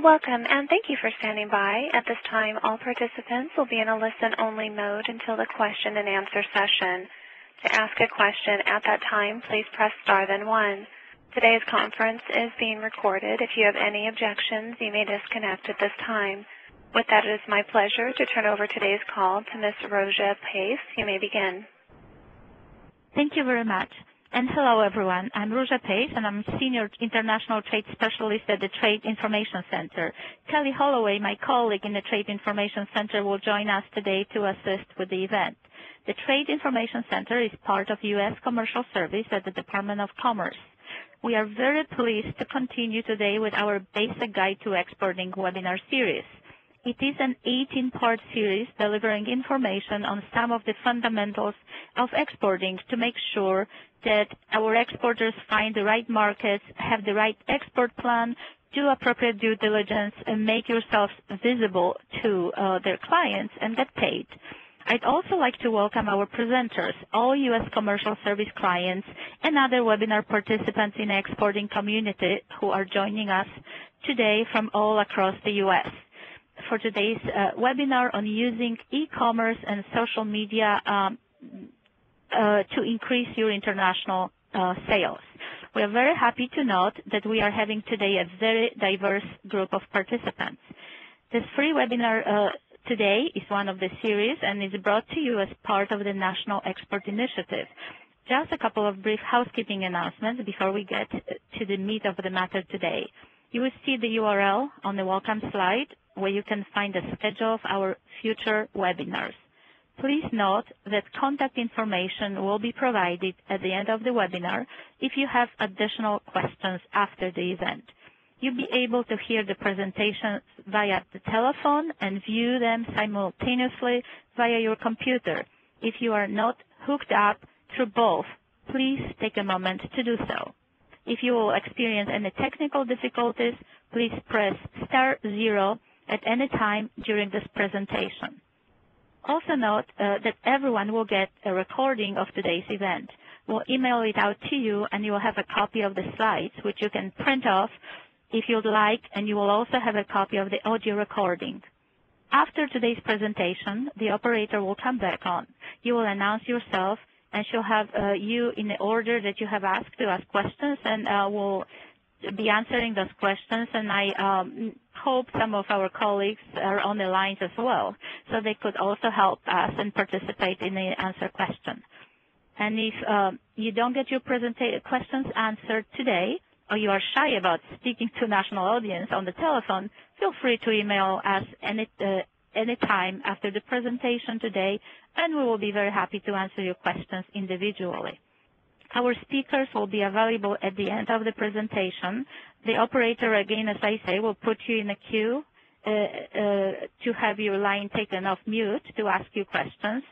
Welcome, and thank you for standing by. At this time, all participants will be in a listen-only mode until the question-and-answer session. To ask a question at that time, please press star then 1. Today's conference is being recorded. If you have any objections, you may disconnect at this time. With that, it is my pleasure to turn over today's call to Ms. Roja Pace. You may begin. Thank you very much. And hello, everyone. I'm Roja Pace, and I'm Senior International Trade Specialist at the Trade Information Center. Kelly Holloway, my colleague in the Trade Information Center, will join us today to assist with the event. The Trade Information Center is part of U.S. Commercial Service at the Department of Commerce. We are very pleased to continue today with our Basic Guide to Exporting webinar series. It is an 18-part series delivering information on some of the fundamentals of exporting to make sure that our exporters find the right markets, have the right export plan, do appropriate due diligence, and make yourselves visible to their clients and get paid. I'd also like to welcome our presenters, all U.S. Commercial Service clients, and other webinar participants in the exporting community who are joining us today from all across the U.S. for today's webinar on using e-commerce and social media to increase your international sales. We are very happy to note that we are having today a very diverse group of participants. This free webinar today is one of the series and is brought to you as part of the National Export Initiative. Just a couple of brief housekeeping announcements before we get to the meat of the matter today. You will see the URL on the welcome slide where you can find the schedule of our future webinars. Please note that contact information will be provided at the end of the webinar if you have additional questions after the event. You'll be able to hear the presentations via the telephone and view them simultaneously via your computer. If you are not hooked up through both, please take a moment to do so. If you will experience any technical difficulties, please press star 0 at any time during this presentation. Also note that everyone will get a recording of today's event. We'll email it out to you, and you will have a copy of the slides, which you can print off if you'd like, and you will also have a copy of the audio recording. After today's presentation, the operator will come back on. You will announce yourself, and she'll have you in the order that you have asked to ask questions, and we'll be answering those questions, and I hope some of our colleagues are on the lines as well, so they could also help us and participate in the answer question. And if you don't get your questions answered today, or you are shy about speaking to national audience on the telephone, feel free to email us any time after the presentation today, and we will be very happy to answer your questions individually. Our speakers will be available at the end of the presentation. The operator, again, as I say, will put you in a queue to have your line taken off mute to ask you questions.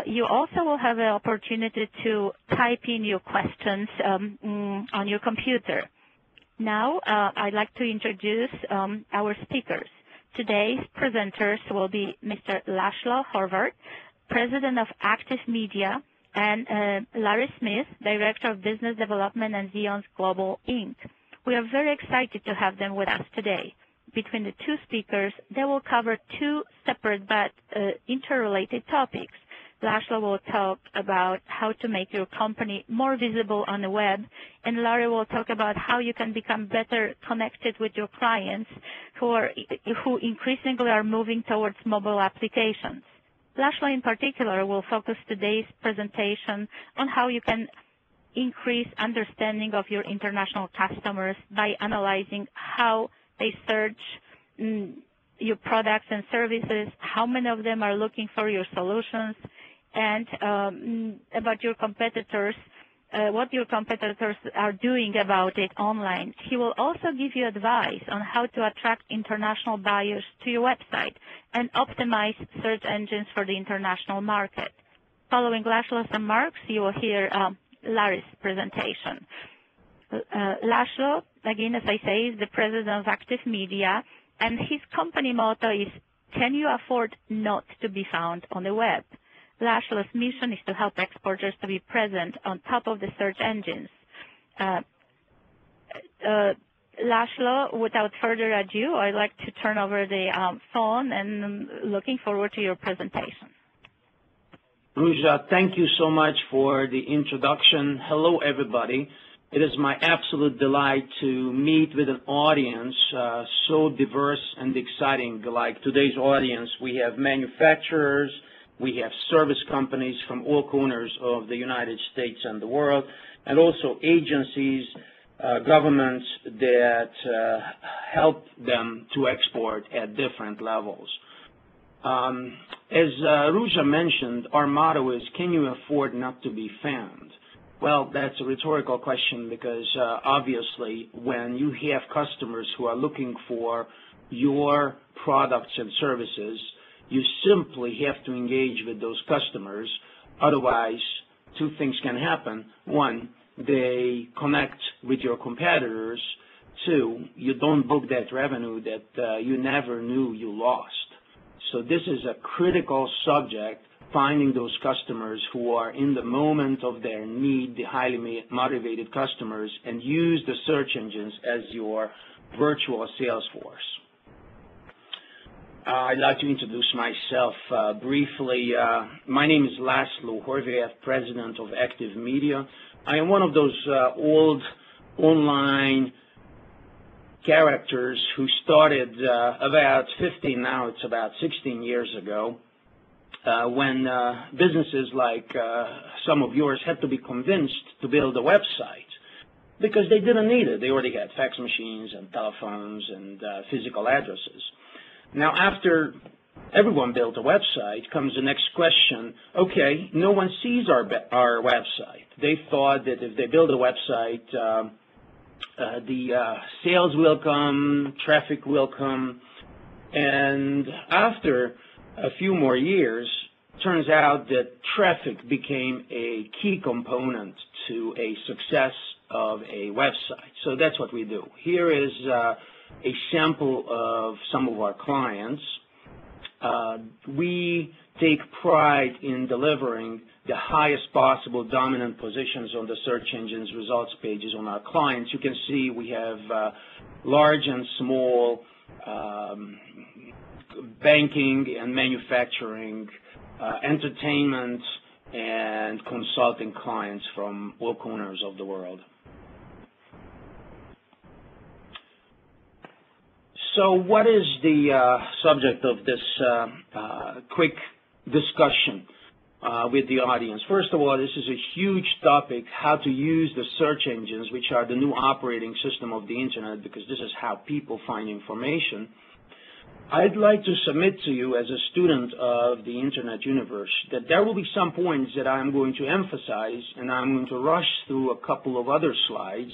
You also will have an opportunity to type in your questions on your computer. Now, I'd like to introduce our speakers. Today's presenters will be Mr. Laszlo Horváth, President of Active Media, and Larry Smith, Director of Business Development and Xeons Global, Inc. We are very excited to have them with us today. Between the two speakers, they will cover two separate but interrelated topics. Laszlo will talk about how to make your company more visible on the web, and Larry will talk about how you can become better connected with your clients who increasingly are moving towards mobile applications. Laszlo in particular will focus today's presentation on how you can increase understanding of your international customers by analyzing how they search your products and services, how many of them are looking for your solutions, and about your competitors, what your competitors are doing about it online. He will also give you advice on how to attract international buyers to your website and optimize search engines for the international market. Following Laszlo's remarks, you will hear Larry's presentation. Laszlo, again, as I say, is the president of Active Media, and his company motto is, "Can you afford not to be found on the web?" Laszlo's mission is to help exporters to be present on top of the search engines. Laszlo, without further ado, I'd like to turn over the phone and looking forward to your presentation. Ruja, thank you so much for the introduction. Hello, everybody. It is my absolute delight to meet with an audience so diverse and exciting like today's audience. We have manufacturers, we have service companies from all corners of the United States and the world, and also agencies, governments that help them to export at different levels. As Ruja mentioned, our motto is, can you afford not to be found? Well, that's a rhetorical question because obviously when you have customers who are looking for your products and services, you simply have to engage with those customers. Otherwise, two things can happen. One, they connect with your competitors. Two, you don't book that revenue that you never knew you lost. So this is a critical subject, finding those customers who are in the moment of their need, the highly motivated customers, and use the search engines as your virtual sales force. I'd like to introduce myself briefly. My name is Laszlo Horvath, President of Active Media. I am one of those old online characters who started about 15, now it's about 16 years ago, when businesses like some of yours had to be convinced to build a website because they didn't need it. They already had fax machines and telephones and physical addresses. Now, after everyone built a website, comes the next question. Okay, no one sees our website. They thought that if they build a website, the sales will come, traffic will come, and after a few more years, turns out that traffic became a key component to a success of a website. So that's what we do. Here is a sample of some of our clients. We take pride in delivering the highest possible dominant positions on the search engine's results pages on our clients. You can see we have large and small banking and manufacturing, entertainment, and consulting clients from all corners of the world. So what is the subject of this quick discussion with the audience? First of all, this is a huge topic, how to use the search engines, which are the new operating system of the Internet, because this is how people find information. I'd like to submit to you as a student of the Internet universe that there will be some points that I'm going to emphasize, and I'm going to rush through a couple of other slides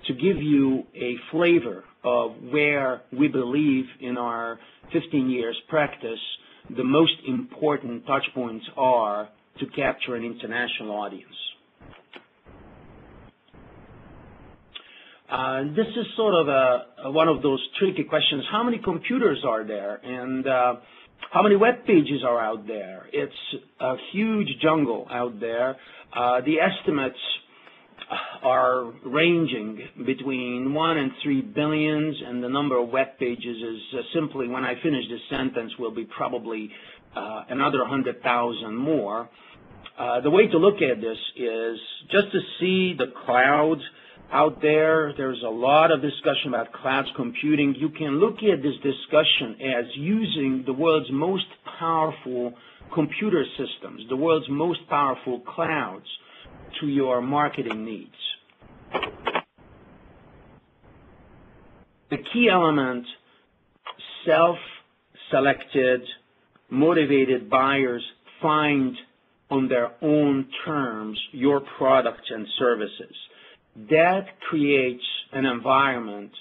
to give you a flavor of where we believe in our 15 years practice the most important touch points are to capture an international audience. This is sort of one of those tricky questions. How many computers are there? And how many web pages are out there? It's a huge jungle out there. The estimates are ranging between 1 and 3 billion, and the number of web pages is simply, when I finish this sentence, will be probably another 100,000 more. The way to look at this is just to see the cloud out there. There's a lot of discussion about cloud computing. You can look at this discussion as using the world's most powerful computer systems, the world's most powerful clouds, to your marketing needs. The key element, self-selected, motivated buyers find on their own terms your products and services. That creates an environment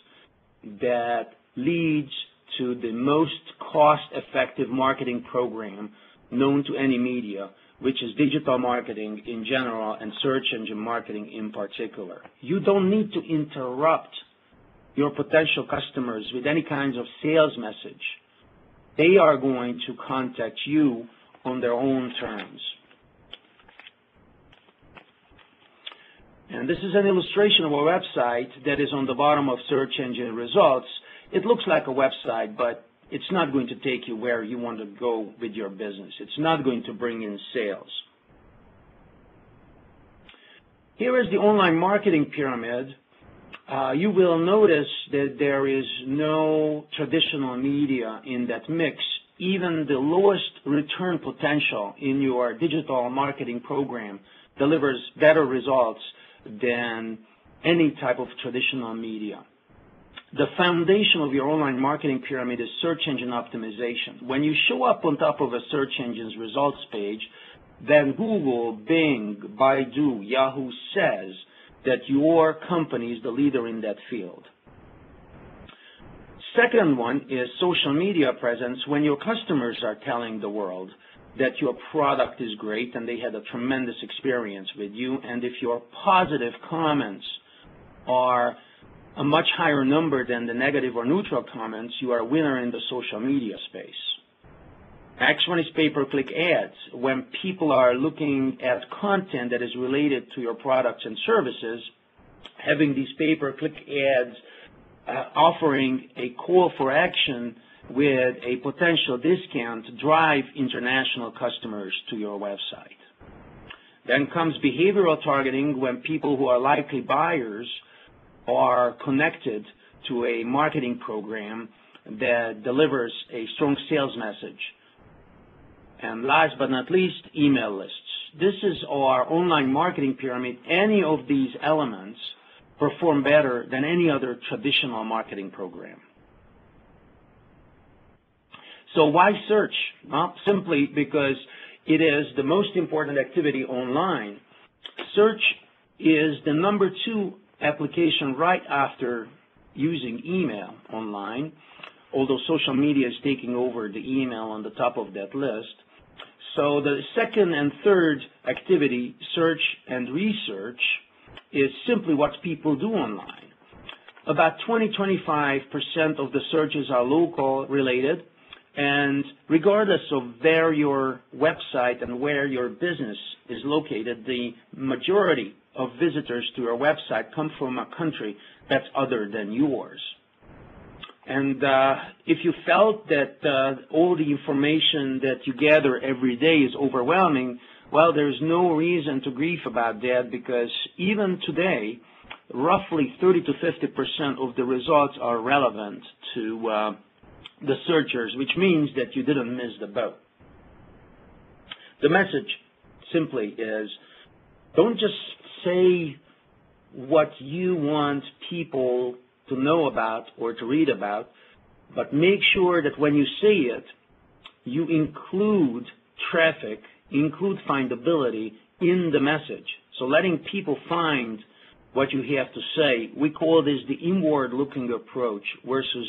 that leads to the most cost-effective marketing program known to any media, which is digital marketing in general and search engine marketing in particular. You don't need to interrupt your potential customers with any kinds of sales message. They are going to contact you on their own terms. And this is an illustration of a website that is on the bottom of search engine results. It looks like a website, but it's not going to take you where you want to go with your business. It's not going to bring in sales. Here is the online marketing pyramid. You will notice that there is no traditional media in that mix. Even the lowest return potential in your digital marketing program delivers better results than any type of traditional media. The foundation of your online marketing pyramid is search engine optimization. When you show up on top of a search engine's results page, then Google, Bing, Baidu, Yahoo says that your company is the leader in that field. Second one is social media presence, when your customers are telling the world that your product is great and they had a tremendous experience with you, and if your positive comments are a much higher number than the negative or neutral comments, you are a winner in the social media space. Next one is pay-per-click ads. When people are looking at content that is related to your products and services, having these pay-per-click ads offering a call for action with a potential discount to drive international customers to your website. Then comes behavioral targeting, when people who are likely buyers are connected to a marketing program that delivers a strong sales message. And last but not least, email lists. This is our online marketing pyramid. Any of these elements perform better than any other traditional marketing program. So why search? Well, simply because it is the most important activity online. Search is the number 2 application right after using email online, although social media is taking over the email on the top of that list. So the second and third activity, search and research, is simply what people do online. About 20-25% of the searches are local related, and regardless of where your website and where your business is located, the majority of visitors to your website come from a country that's other than yours. And if you felt that all the information that you gather every day is overwhelming, well, there's no reason to grieve about that, because even today, roughly 30-50% of the results are relevant to the searchers, which means that you didn't miss the boat. The message simply is, don't just say what you want people to know about or to read about, but make sure that when you say it, you include traffic, include findability in the message. So letting people find what you have to say. We call this the inward-looking approach versus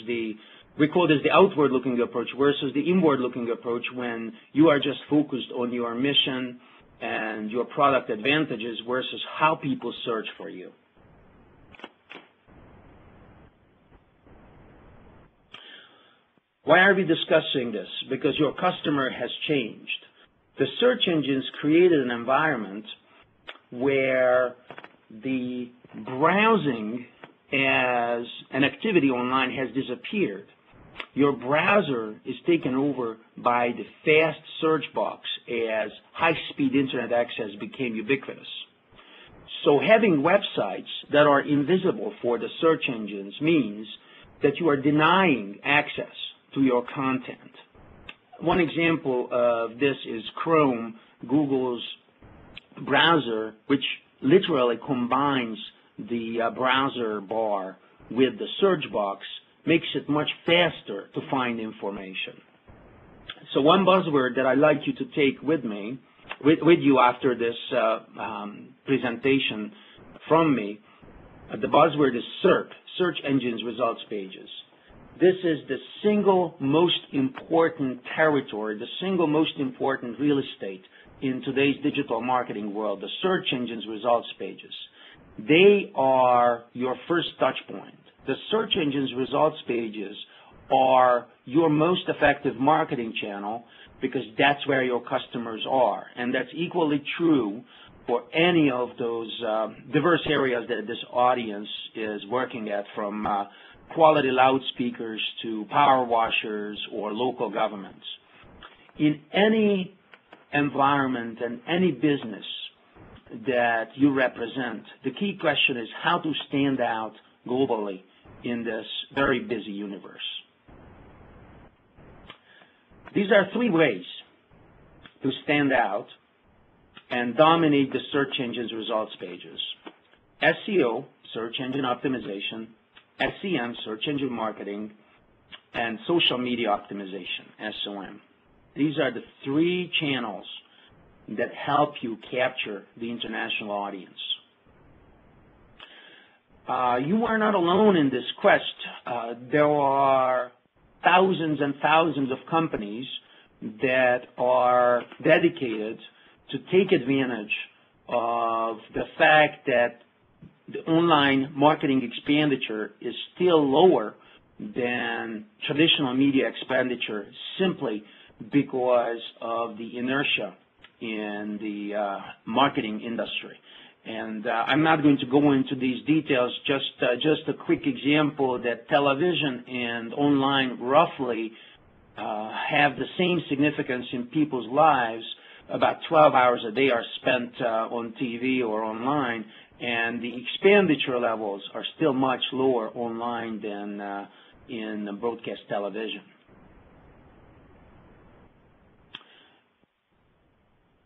we call this the outward-looking approach versus the inward-looking approach, when you are just focused on your mission and your product advantages versus how people search for you. Why are we discussing this? Because your customer has changed. The search engines created an environment where the browsing as an activity online has disappeared. Your browser is taken over by the fast search box as high-speed internet access became ubiquitous. So having websites that are invisible for the search engines means that you are denying access to your content. One example of this is Chrome, Google's browser, which literally combines the browser bar with the search box, makes it much faster to find information. So one buzzword that I'd like you to take with you after this presentation from me, the buzzword is SERP, Search Engines Results Pages. This is the single most important territory, the single most important real estate in today's digital marketing world, the search engines results pages. They are your first touch point. The search engines results pages are your most effective marketing channel because that's where your customers are. And that's equally true for any of those diverse areas that this audience is working at, from quality loudspeakers to power washers or local governments. In any environment and any business that you represent, the key question is how to stand out globally in this very busy universe. These are three ways to stand out and dominate the search engine's results pages: SEO, search engine optimization; SEM, search engine marketing; and social media optimization, SOM. These are the three channels that help you capture the international audience. You are not alone in this quest. There are thousands and thousands of companies that are dedicated to take advantage of the fact that the online marketing expenditure is still lower than traditional media expenditure simply because of the inertia in the marketing industry. And I'm not going to go into these details, just a quick example that television and online roughly have the same significance in people's lives. About 12 hours a day are spent on TV or online, and the expenditure levels are still much lower online than in broadcast television.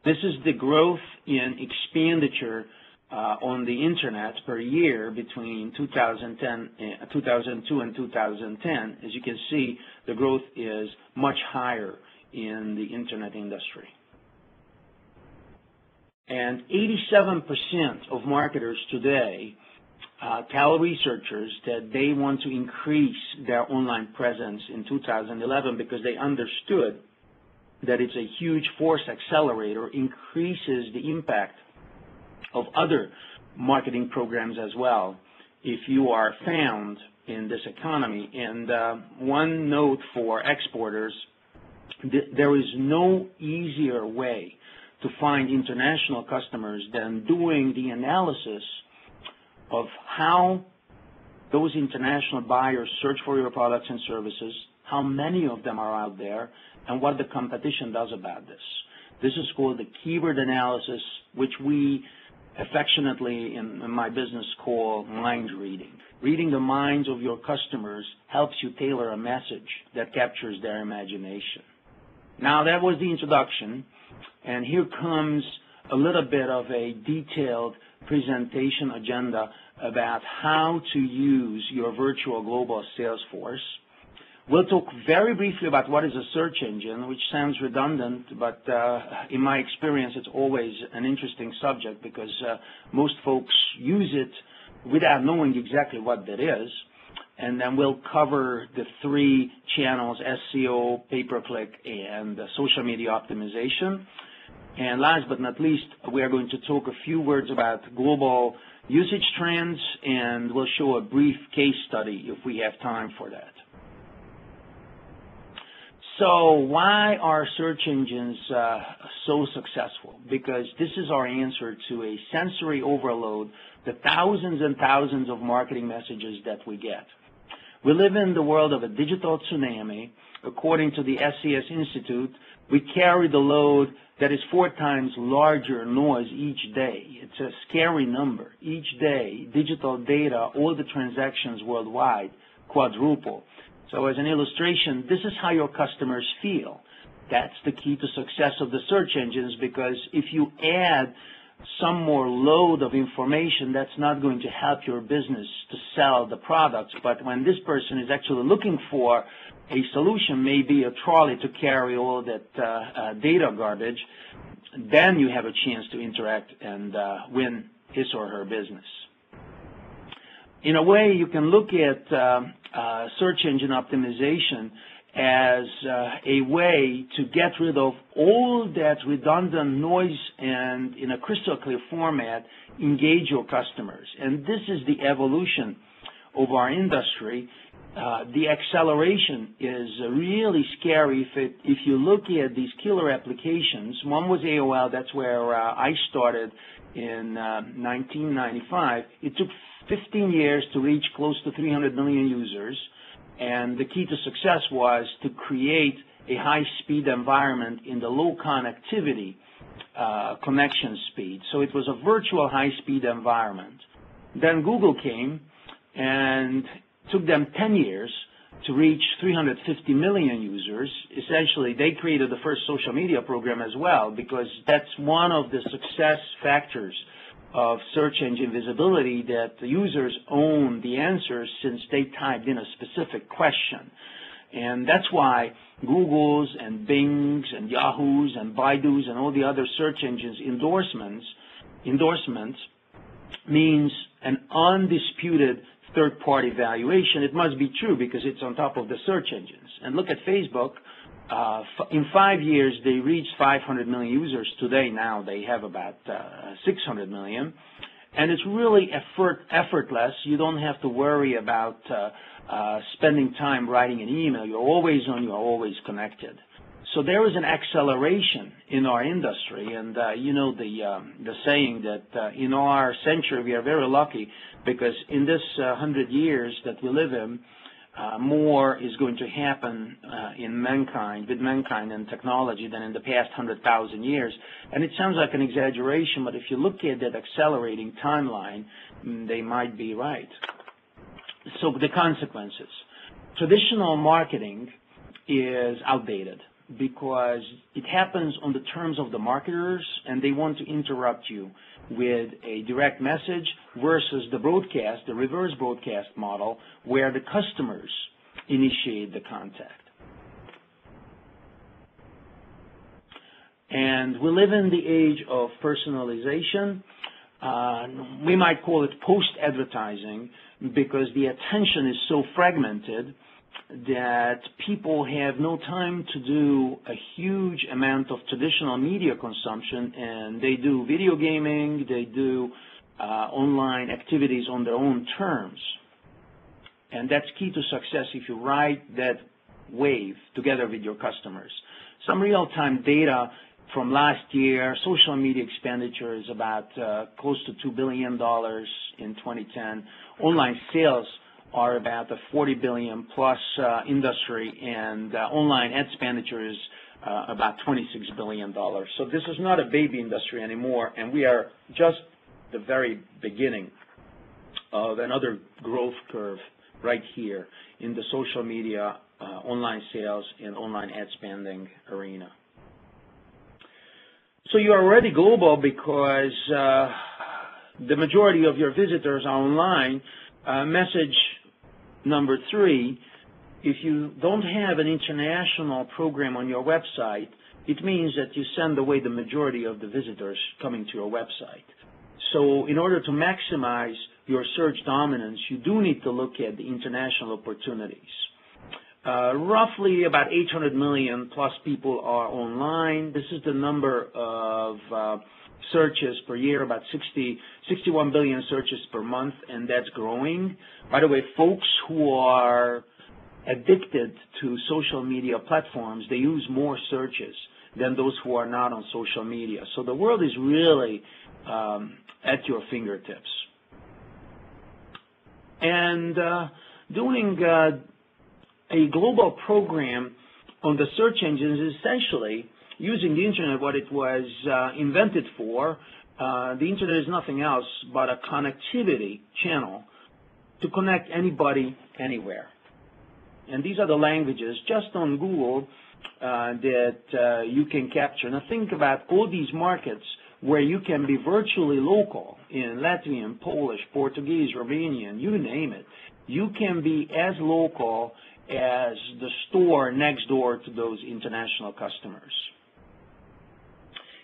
This is the growth in expenditure on the internet per year between 2002 and 2010. As you can see, the growth is much higher in the internet industry. And 87% of marketers today tell researchers that they want to increase their online presence in 2011 because they understood that it's a huge force accelerator, increases the impact of other marketing programs as well if you are found in this economy. And one note for exporters, there is no easier way to find international customers than doing the analysis of how those international buyers search for your products and services, how many of them are out there, and what the competition does about this. This is called the keyword analysis, which we affectionately in my business call mind reading. Reading the minds of your customers helps you tailor a message that captures their imagination. Now, that was the introduction, and here comes a little bit of a detailed presentation agenda about how to use your virtual global sales force. We'll talk very briefly about what is a search engine, which sounds redundant, but in my experience, it's always an interesting subject because most folks use it without knowing exactly what that is. And then we'll cover the three channels: SEO, pay-per-click, and social media optimization. And last but not least, we are going to talk a few words about global usage trends, and we'll show a brief case study if we have time for that. So why are search engines so successful? Because this is our answer to a sensory overload, the thousands and thousands of marketing messages that we get. We live in the world of a digital tsunami. According to the SES Institute, we carry the load that is 4 times larger noise each day. It's a scary number. Each day, digital data, all the transactions worldwide, quadruple. So as an illustration, this is how your customers feel. That's the key to success of the search engines, because if you add some more load of information, that's not going to help your business to sell the products. But when this person is actually looking for a solution, maybe a trolley to carry all that data garbage, then you have a chance to interact and win his or her business. In a way, you can look at search engine optimization as a way to get rid of all that redundant noise and, in a crystal clear format, engage your customers. And this is the evolution of our industry. the acceleration is really scary if you look at these killer applications. One was AOL. That's where I started in 1995. It took 15 years to reach close to 300 million users, and the key to success was to create a high-speed environment in the low connectivity connection speed. So it was a virtual high-speed environment. Then Google came and took them 10 years to reach 350 million users. Essentially, they created the first social media program as well, because that's one of the success factors of search engine visibility, that the users own the answers since they typed in a specific question. And that's why Google's and Bing's and Yahoo's and Baidu's and all the other search engines endorsements means an undisputed third-party valuation. It must be true because it's on top of the search engines. And look at Facebook. In 5 years, they reached 500 million users. Today, now they have about 600 million. And it's really effortless. You don't have to worry about spending time writing an email. You're always on. You're always connected. So there is an acceleration in our industry, and you know the saying that in our century we are very lucky, because in this 100 years that we live in, more is going to happen with mankind and technology than in the past 100,000 years. And it sounds like an exaggeration, but if you look at that accelerating timeline, they might be right. So the consequences. Traditional marketing is outdated because it happens on the terms of the marketers, and they want to interrupt you with a direct message versus the broadcast, the reverse broadcast model, where the customers initiate the contact. And we live in the age of personalization. We might call it post-advertising, because the attention is so fragmented that people have no time to do a huge amount of traditional media consumption, and they do video gaming, they do online activities on their own terms. And that's key to success if you ride that wave together with your customers. Some real-time data from last year, social media expenditure is about close to $2 billion in 2010. Online sales are about a $40 billion plus industry, and online ad expenditure is about $26 billion. So this is not a baby industry anymore, and we are just the very beginning of another growth curve right here in the social media, online sales, and online ad spending arena. So you are already global because the majority of your visitors are online. Message number 3, if you don't have an international program on your website, it means that you send away the majority of the visitors coming to your website. So in order to maximize your search dominance, you do need to look at the international opportunities. Roughly about 800 million plus people are online. This is the number of searches per year, about 61 billion searches per month, and that's growing. By the way, folks who are addicted to social media platforms, they use more searches than those who are not on social media. So the world is really at your fingertips. And doing a global program on the search engines is essentially using the Internet, what it was invented for. The Internet is nothing else but a connectivity channel to connect anybody, anywhere. And these are the languages just on Google that you can capture. Now think about all these markets where you can be virtually local in Latvian, Polish, Portuguese, Romanian, you name it. You can be as local as the store next door to those international customers.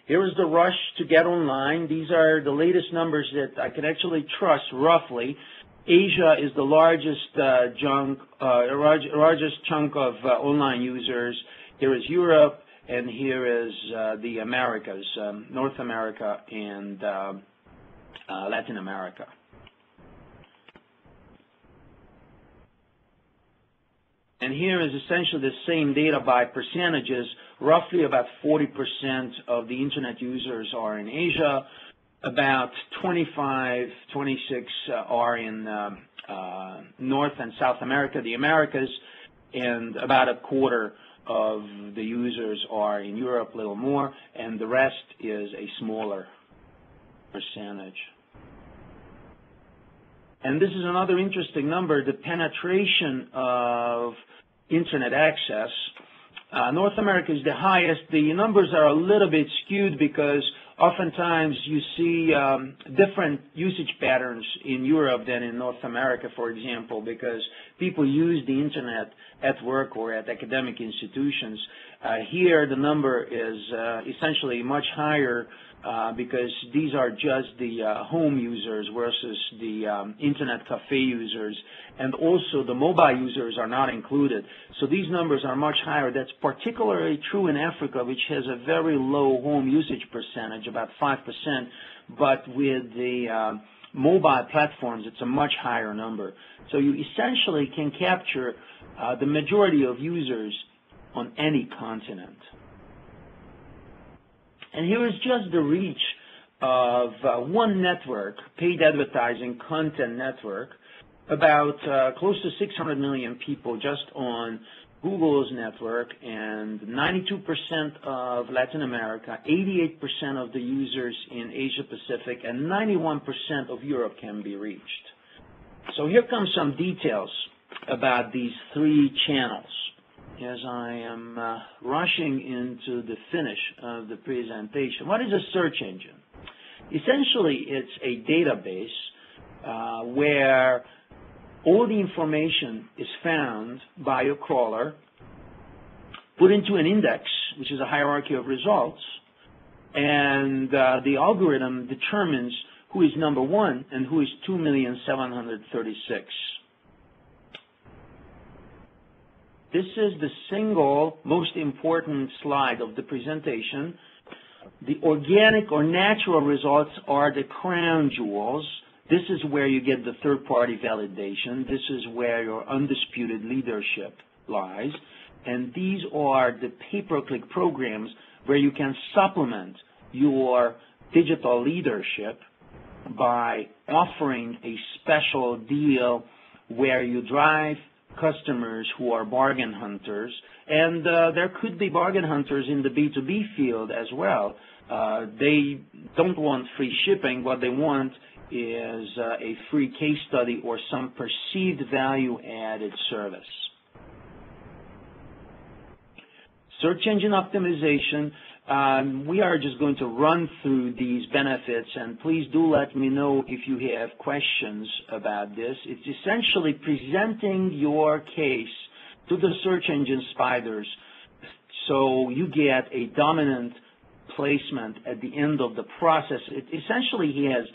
Here is the rush to get online. These are the latest numbers that I can actually trust roughly. Asia is the largest chunk of online users. Here is Europe, and here is the Americas, North America and Latin America. And here is essentially the same data by percentages. Roughly about 40% of the Internet users are in Asia. About 25, 26 are in North and South America, the Americas, and about a quarter of the users are in Europe, a little more, and the rest is a smaller percentage. And this is another interesting number, the penetration of Internet access. North America is the highest. The numbers are a little bit skewed because oftentimes you see different usage patterns in Europe than in North America, for example, because people use the Internet at work or at academic institutions. Here the number is essentially much higher because these are just the home users versus the Internet cafe users, and also the mobile users are not included. So these numbers are much higher. That's particularly true in Africa, which has a very low home usage percentage, about 5%, but with the mobile platforms, it's a much higher number. So you essentially can capture the majority of users on any continent. And here is just the reach of one network, paid advertising content network, about close to 600 million people just on Google's network, and 92% of Latin America, 88% of the users in Asia Pacific, and 91% of Europe can be reached. So here comes some details about these three channels as I am rushing into the finish of the presentation. What is a search engine? Essentially, it's a database where all the information is found by a crawler, put into an index, which is a hierarchy of results, and the algorithm determines who is number one and who is 2,736,000. This is the single most important slide of the presentation. The organic or natural results are the crown jewels. This is where you get the third-party validation. This is where your undisputed leadership lies. And these are the pay-per-click programs where you can supplement your digital leadership by offering a special deal where you drive customers who are bargain hunters, and there could be bargain hunters in the B2B field as well. They don't want free shipping. What they want is a free case study or some perceived value-added service. Search engine optimization. We are just going to run through these benefits, and please do let me know if you have questions about this. It's essentially presenting your case to the search engine spiders so you get a dominant placement at the end of the process. It essentially has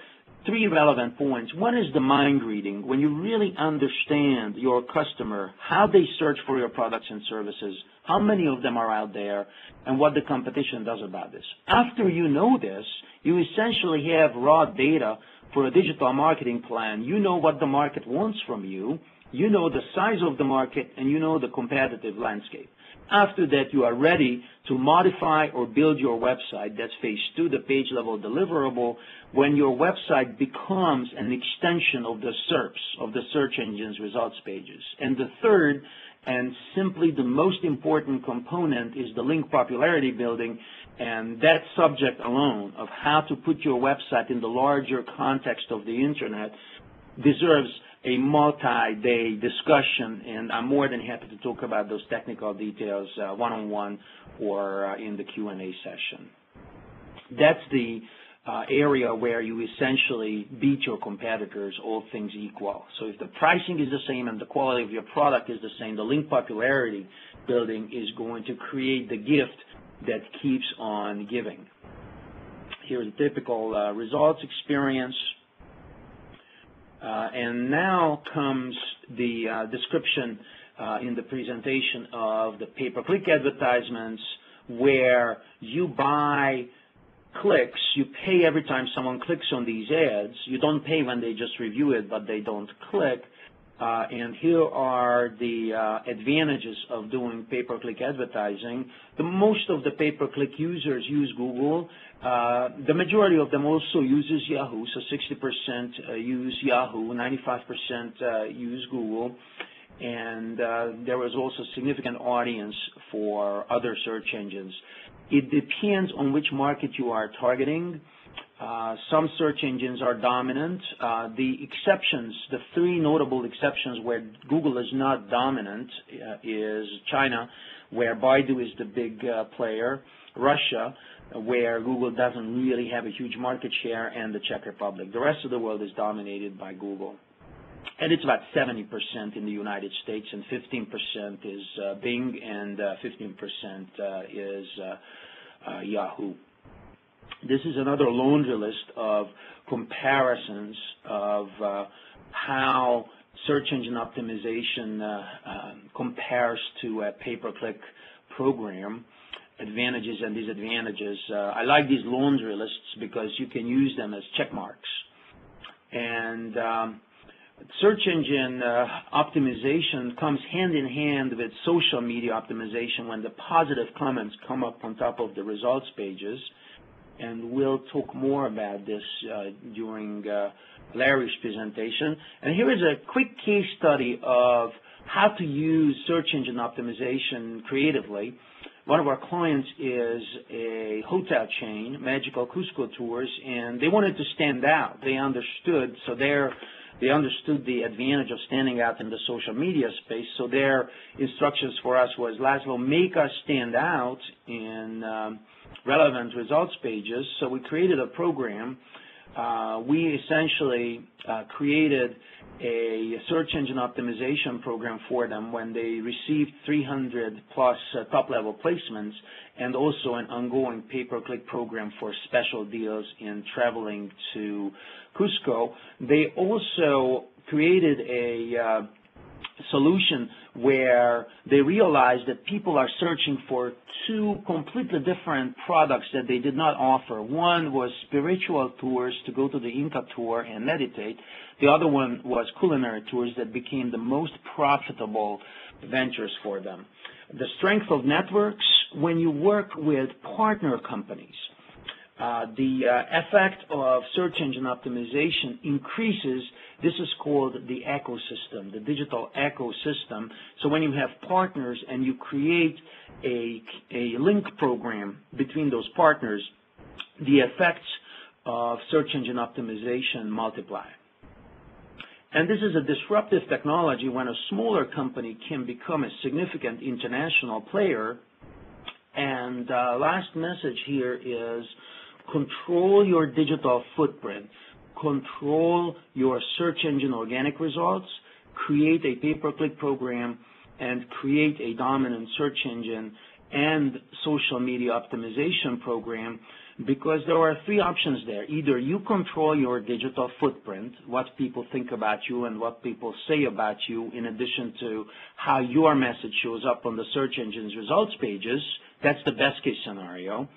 three relevant points. One is the mind reading. When you really understand your customer, how they search for your products and services, how many of them are out there, and what the competition does about this. After you know this, you essentially have raw data for a digital marketing plan. You know what the market wants from you, you know the size of the market, and you know the competitive landscape. After that, you are ready to modify or build your website. That's phase two, the page level deliverable, when your website becomes an extension of the SERPs, of the search engine's results pages. And the third, and simply the most important component, is the link popularity building, and that subject alone of how to put your website in the larger context of the Internet deserves a multi-day discussion, and I'm more than happy to talk about those technical details one-on-one or in the Q&A session. That's the area where you essentially beat your competitors, all things equal. So if the pricing is the same and the quality of your product is the same, the link popularity building is going to create the gift that keeps on giving. Here's a typical results experience. And now comes the description in the presentation of the pay-per-click advertisements, where you buy clicks. You pay every time someone clicks on these ads. You don't pay when they just review it, but they don't click. And here are the advantages of doing pay-per-click advertising. Most of the pay-per-click users use Google. The majority of them also uses Yahoo, so 60% use Yahoo, 95% use Google. And there was also significant audience for other search engines. It depends on which market you are targeting. Some search engines are dominant. The exceptions, the three notable exceptions where Google is not dominant is China, where Baidu is the big player, Russia, where Google doesn't really have a huge market share, and the Czech Republic. The rest of the world is dominated by Google. And it's about 70% in the United States, and 15% is Bing, and 15% is Yahoo. This is another laundry list of comparisons of how search engine optimization compares to a pay-per-click program, advantages and disadvantages. I like these laundry lists because you can use them as check marks. And search engine optimization comes hand in hand with social media optimization when the positive comments come up on top of the results pages. And we'll talk more about this during Larry's presentation. And here is a quick case study of how to use search engine optimization creatively. One of our clients is a hotel chain, Magical Cusco Tours, and they wanted to stand out. They understood, they understood the advantage of standing out in the social media space. So their instructions for us was, Laszlo, make us stand out in relevant results pages. So we created a program. We essentially created a search engine optimization program for them when they received 300 plus top-level placements, and also an ongoing pay-per-click program for special deals in traveling to Cusco. They also created a solution where they realized that people are searching for two completely different products that they did not offer. One was spiritual tours to go to the Inca tour and meditate. The other one was culinary tours that became the most profitable ventures for them. The strength of networks, when you work with partner companies, the effect of search engine optimization increases. This is called the ecosystem, the digital ecosystem. So when you have partners and you create a link program between those partners, the effects of search engine optimization multiply. And this is a disruptive technology when a smaller company can become a significant international player. And last message here is control your digital footprint. Control your search engine organic results, create a pay-per-click program, and create a dominant search engine and social media optimization program, because there are three options there. Either you control your digital footprint, what people think about you and what people say about you, in addition to how your message shows up on the search engine's results pages. That's the best case scenario.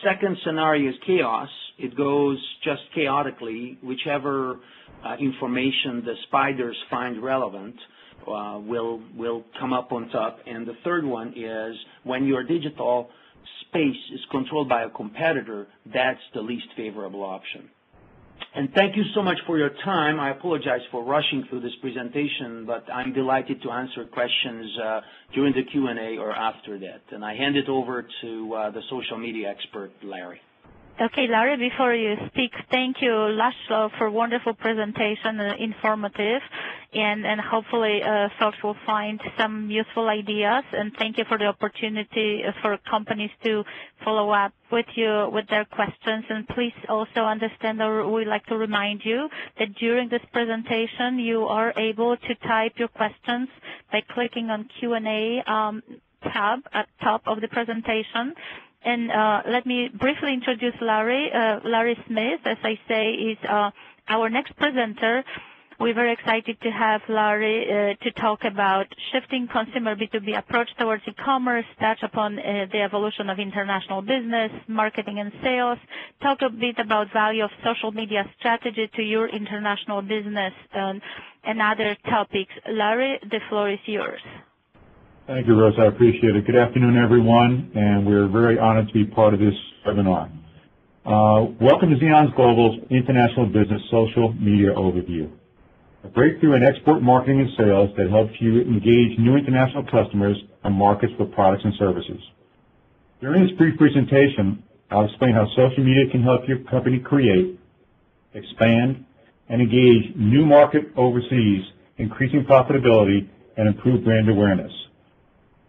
Second scenario is chaos. It goes just chaotically. Whichever information the spiders find relevant will come up on top. And the third one is when your digital space is controlled by a competitor, that's the least favorable option. And thank you so much for your time. I apologize for rushing through this presentation, but I'm delighted to answer questions during the Q&A or after that. And I hand it over to the social media expert, Larry. Okay, Larry, before you speak, thank you, Laszlo, for wonderful presentation, informative, and hopefully folks will find some useful ideas. And thank you for the opportunity for companies to follow up with you with their questions. And please also understand, or we'd like to remind you that during this presentation, you are able to type your questions by clicking on Q&A tab at top of the presentation. And let me briefly introduce Larry. Larry Smith, as I say, is our next presenter. We're very excited to have Larry to talk about shifting consumer B2B approach towards e-commerce, touch upon the evolution of international business, marketing and sales, talk a bit about value of social media strategy to your international business, and other topics. Larry, the floor is yours. Thank you, Rosa. I appreciate it. Good afternoon, everyone, and we're very honored to be part of this webinar. Welcome to Xeons Global's International Business Social Media Overview, a breakthrough in export marketing and sales that helps you engage new international customers and markets for products and services. During this brief presentation, I'll explain how social media can help your company create, expand, and engage new market overseas, increasing profitability and improve brand awareness.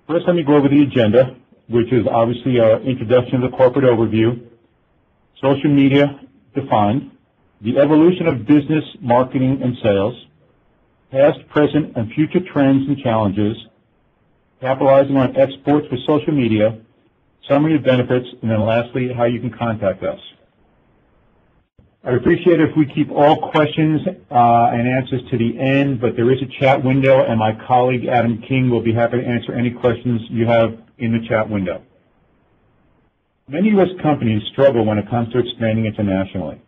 First, let me go over the agenda, which is obviously our introduction to the corporate overview, social media defined, the evolution of business, marketing, and sales, past, present, and future trends and challenges, capitalizing on exports with social media, summary of benefits, and then lastly, how you can contact us. I'd appreciate it if we keep all questions and answers to the end, but there is a chat window, and my colleague Adam King will be happy to answer any questions you have in the chat window. Many U.S. companies struggle when it comes to expanding internationally.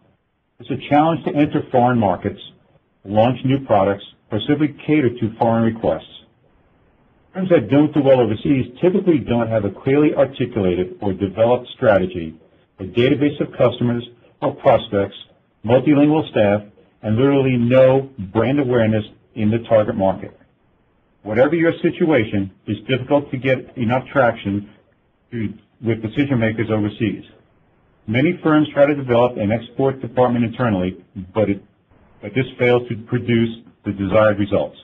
It's a challenge to enter foreign markets, launch new products, or simply cater to foreign requests. Firms that don't do well overseas typically don't have a clearly articulated or developed strategy, a database of customers or prospects, multilingual staff, and literally no brand awareness in the target market. Whatever your situation, it's difficult to get enough traction with decision makers overseas. Many firms try to develop an export department internally, but this fails to produce the desired results.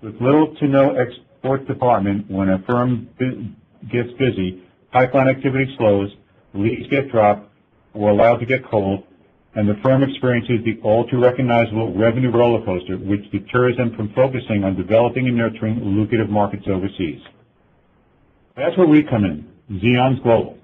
With little to no export department, when a firm gets busy, pipeline activity slows, leads get dropped, or allowed to get cold, and the firm experiences the all-too-recognizable revenue roller coaster, which deters them from focusing on developing and nurturing lucrative markets overseas. That's where we come in, Xeons Global.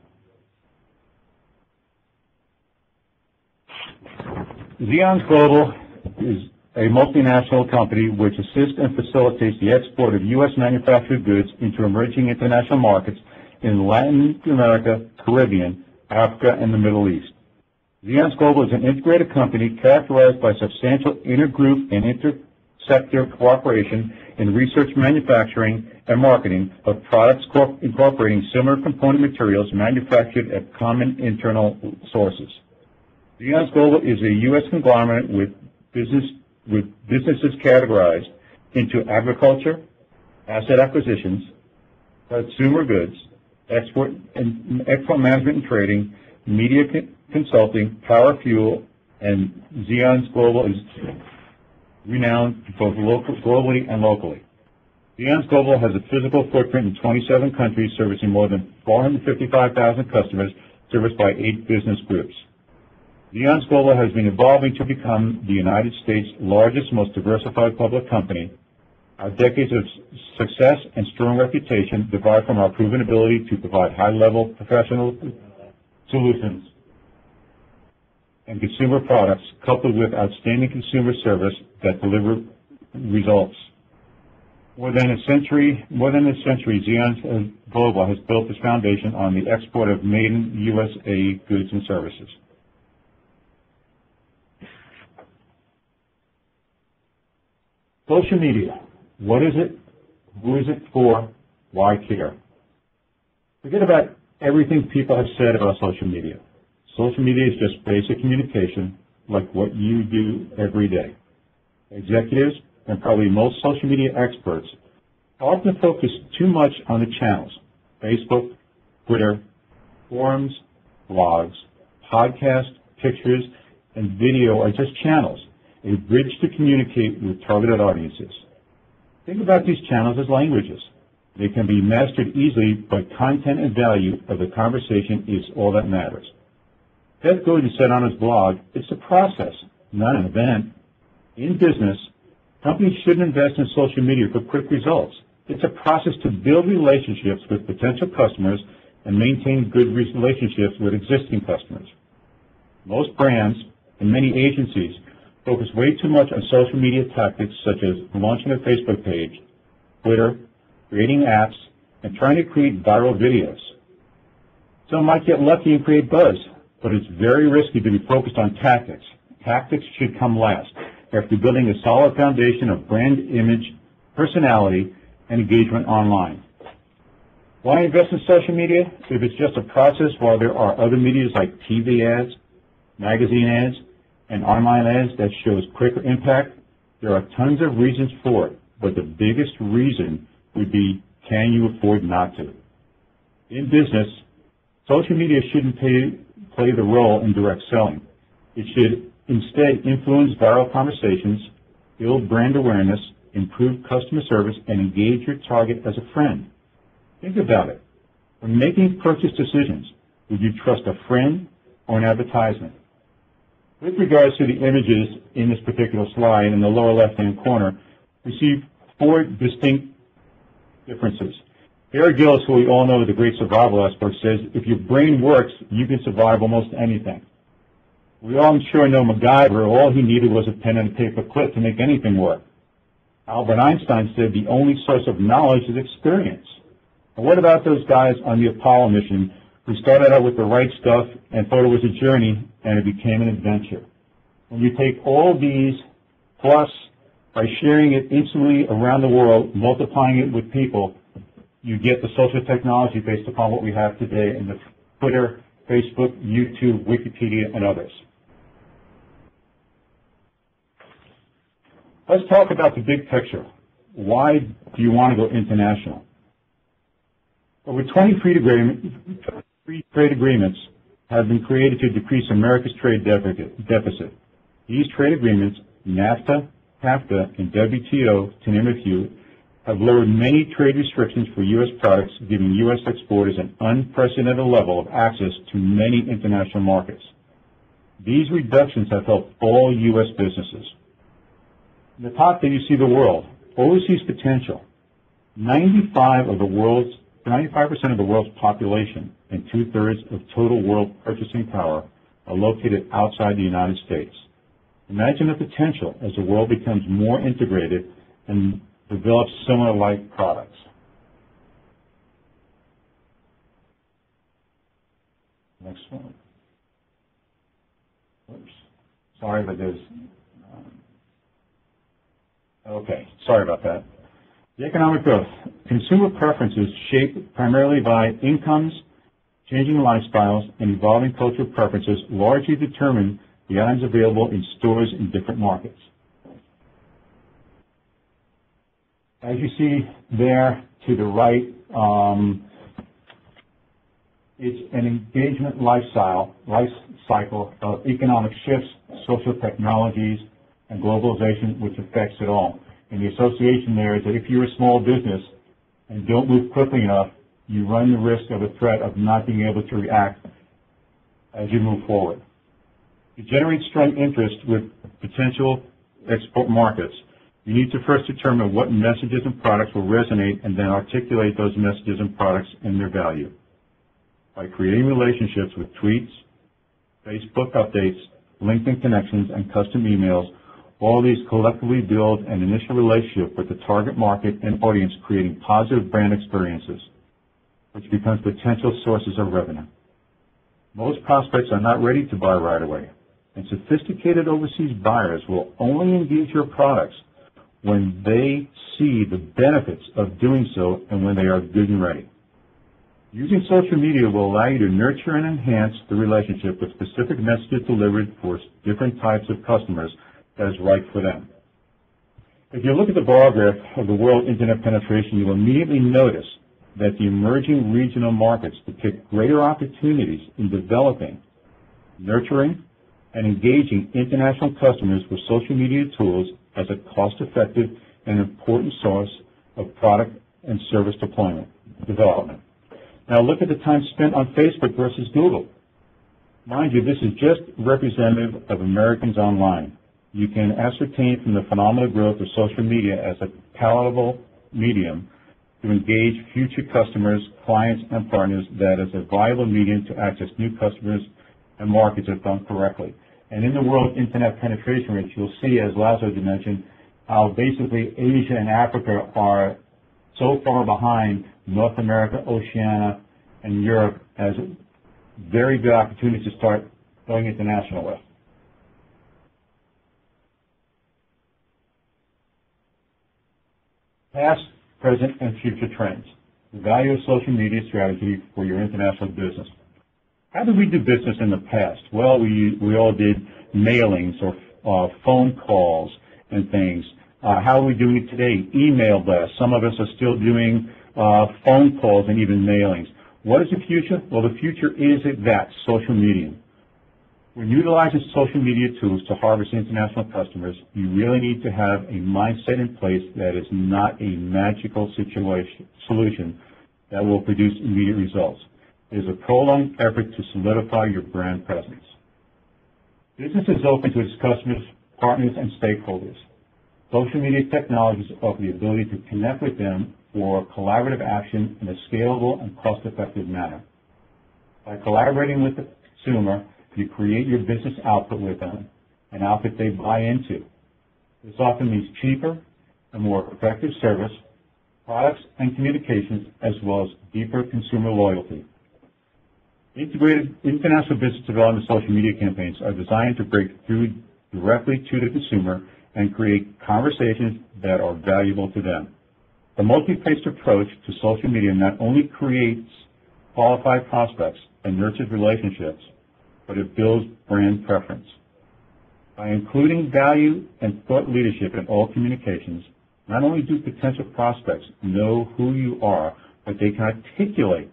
Xeons Global is a multinational company which assists and facilitates the export of U.S. manufactured goods into emerging international markets in Latin America, Caribbean, Africa, and the Middle East. Xeons Global is an integrated company characterized by substantial intergroup and intersector cooperation in research, manufacturing, and marketing of products incorporating similar component materials manufactured at common internal sources. Xeons Global is a U.S. conglomerate with businesses categorized into agriculture, asset acquisitions, consumer goods, export management and trading, media consulting, power fuel, and Xeons Global is renowned both globally and locally. Xeons Global has a physical footprint in 27 countries, servicing more than 455,000 customers, serviced by 8 business groups. Xeons Global has been evolving to become the United States' largest, most diversified public company. Our decades of success and strong reputation derive from our proven ability to provide high-level professional solutions and consumer products, coupled with outstanding consumer service that deliver results. More than a century, Xeons Global has built its foundation on the export of made-in-USA goods and services. Social media. What is it? Who is it for? Why care? Forget about everything people have said about social media. Social media is just basic communication, like what you do every day. Executives, and probably most social media experts, often focus too much on the channels. Facebook, Twitter, forums, blogs, podcasts, pictures, and video are just channels, a bridge to communicate with targeted audiences. Think about these channels as languages. They can be mastered easily, but content and value of the conversation is all that matters. Seth Godin said on his blog, it's a process, not an event. In business, companies shouldn't invest in social media for quick results. It's a process to build relationships with potential customers and maintain good relationships with existing customers. Most brands and many agencies focus way too much on social media tactics such as launching a Facebook page, Twitter, creating apps, and trying to create viral videos. Some might get lucky and create buzz, but it's very risky to be focused on tactics. Tactics should come last, after building a solid foundation of brand image, personality, and engagement online. Why invest in social media? If it's just a process while there are other medias like TV ads, magazine ads, and online ads that shows quicker impact, there are tons of reasons for it, but the biggest reason would be, can you afford not to? In business, social media shouldn't play the role in direct selling. It should instead influence viral conversations, build brand awareness, improve customer service, and engage your target as a friend. Think about it. When making purchase decisions, would you trust a friend or an advertisement? With regards to the images in this particular slide in the lower left-hand corner, we see 4 distinct differences. Bear Grylls, who we all know is the great survival expert, says, if your brain works, you can survive almost anything. We all, I'm sure, know MacGyver. All he needed was a pen and a paper clip to make anything work. Albert Einstein said the only source of knowledge is experience. And what about those guys on the Apollo mission who started out with the right stuff and thought it was a journey and it became an adventure? When you take all these, plus by sharing it instantly around the world, multiplying it with people, you get the social technology based upon what we have today in the Twitter, Facebook, YouTube, Wikipedia, and others. Let's talk about the big picture. Why do you want to go international? Over 20 free trade agreements have been created to decrease America's trade deficit. These trade agreements, NAFTA, CAFTA, and WTO, to name a few, have lowered many trade restrictions for U.S. products, giving U.S. exporters an unprecedented level of access to many international markets. These reductions have helped all U.S. businesses. In the top there you see the world, overseas potential. 95% of the world's population and 2/3 of total world purchasing power are located outside the United States. Imagine the potential as the world becomes more integrated and develops similar-like products. Next one. Oops. Sorry, but there's... okay, sorry about that. The economic growth. Consumer preferences shaped primarily by incomes, changing lifestyles, and evolving cultural preferences largely determine the items available in stores in different markets. As you see there to the right, it's an engagement life cycle of economic shifts, social technologies, and globalization, which affects it all. And the association there is that if you're a small business and don't move quickly enough, you run the risk of a threat of not being able to react as you move forward. To generate strong interest with potential export markets, you need to first determine what messages and products will resonate and then articulate those messages and products and their value. By creating relationships with tweets, Facebook updates, LinkedIn connections, and custom emails, all these collectively build an initial relationship with the target market and audience, creating positive brand experiences, which becomes potential sources of revenue. Most prospects are not ready to buy right away, and sophisticated overseas buyers will only engage your products when they see the benefits of doing so and when they are good and ready. Using social media will allow you to nurture and enhance the relationship with specific messages delivered for different types of customers that is right for them. If you look at the bar graph of the world internet penetration, you will immediately notice that the emerging regional markets depict greater opportunities in developing, nurturing, and engaging international customers with social media tools as a cost-effective and important source of product and service development. Now look at the time spent on Facebook versus Google. Mind you, this is just representative of Americans online. You can ascertain from the phenomenal growth of social media as a palatable medium to engage future customers, clients, and partners that is a viable medium to access new customers and markets if done correctly. And in the world internet penetration rates, you'll see, as Lazo mentioned, how basically Asia and Africa are so far behind North America, Oceania, and Europe as very good opportunities to start going international with. Past, present, and future trends. The value of social media strategy for your international business. How did we do business in the past? Well, we all did mailings or phone calls and things. How are we doing it today? Email blasts. Some of us are still doing phone calls and even mailings. What is the future? Well, the future is that, social media. When utilizing social media tools to harvest international customers, you really need to have a mindset in place that is not a magical solution that will produce immediate results. It is a prolonged effort to solidify your brand presence. Business is open to its customers, partners, and stakeholders. Social media technologies offer the ability to connect with them for collaborative action in a scalable and cost-effective manner. By collaborating with the consumer, you create your business output with them, an output they buy into. This often means cheaper and more effective service, products and communications, as well as deeper consumer loyalty. Integrated international business development social media campaigns are designed to break through directly to the consumer and create conversations that are valuable to them. The multi-paced approach to social media not only creates qualified prospects and nurtures relationships, but it builds brand preference. By including value and thought leadership in all communications, not only do potential prospects know who you are, but they can articulate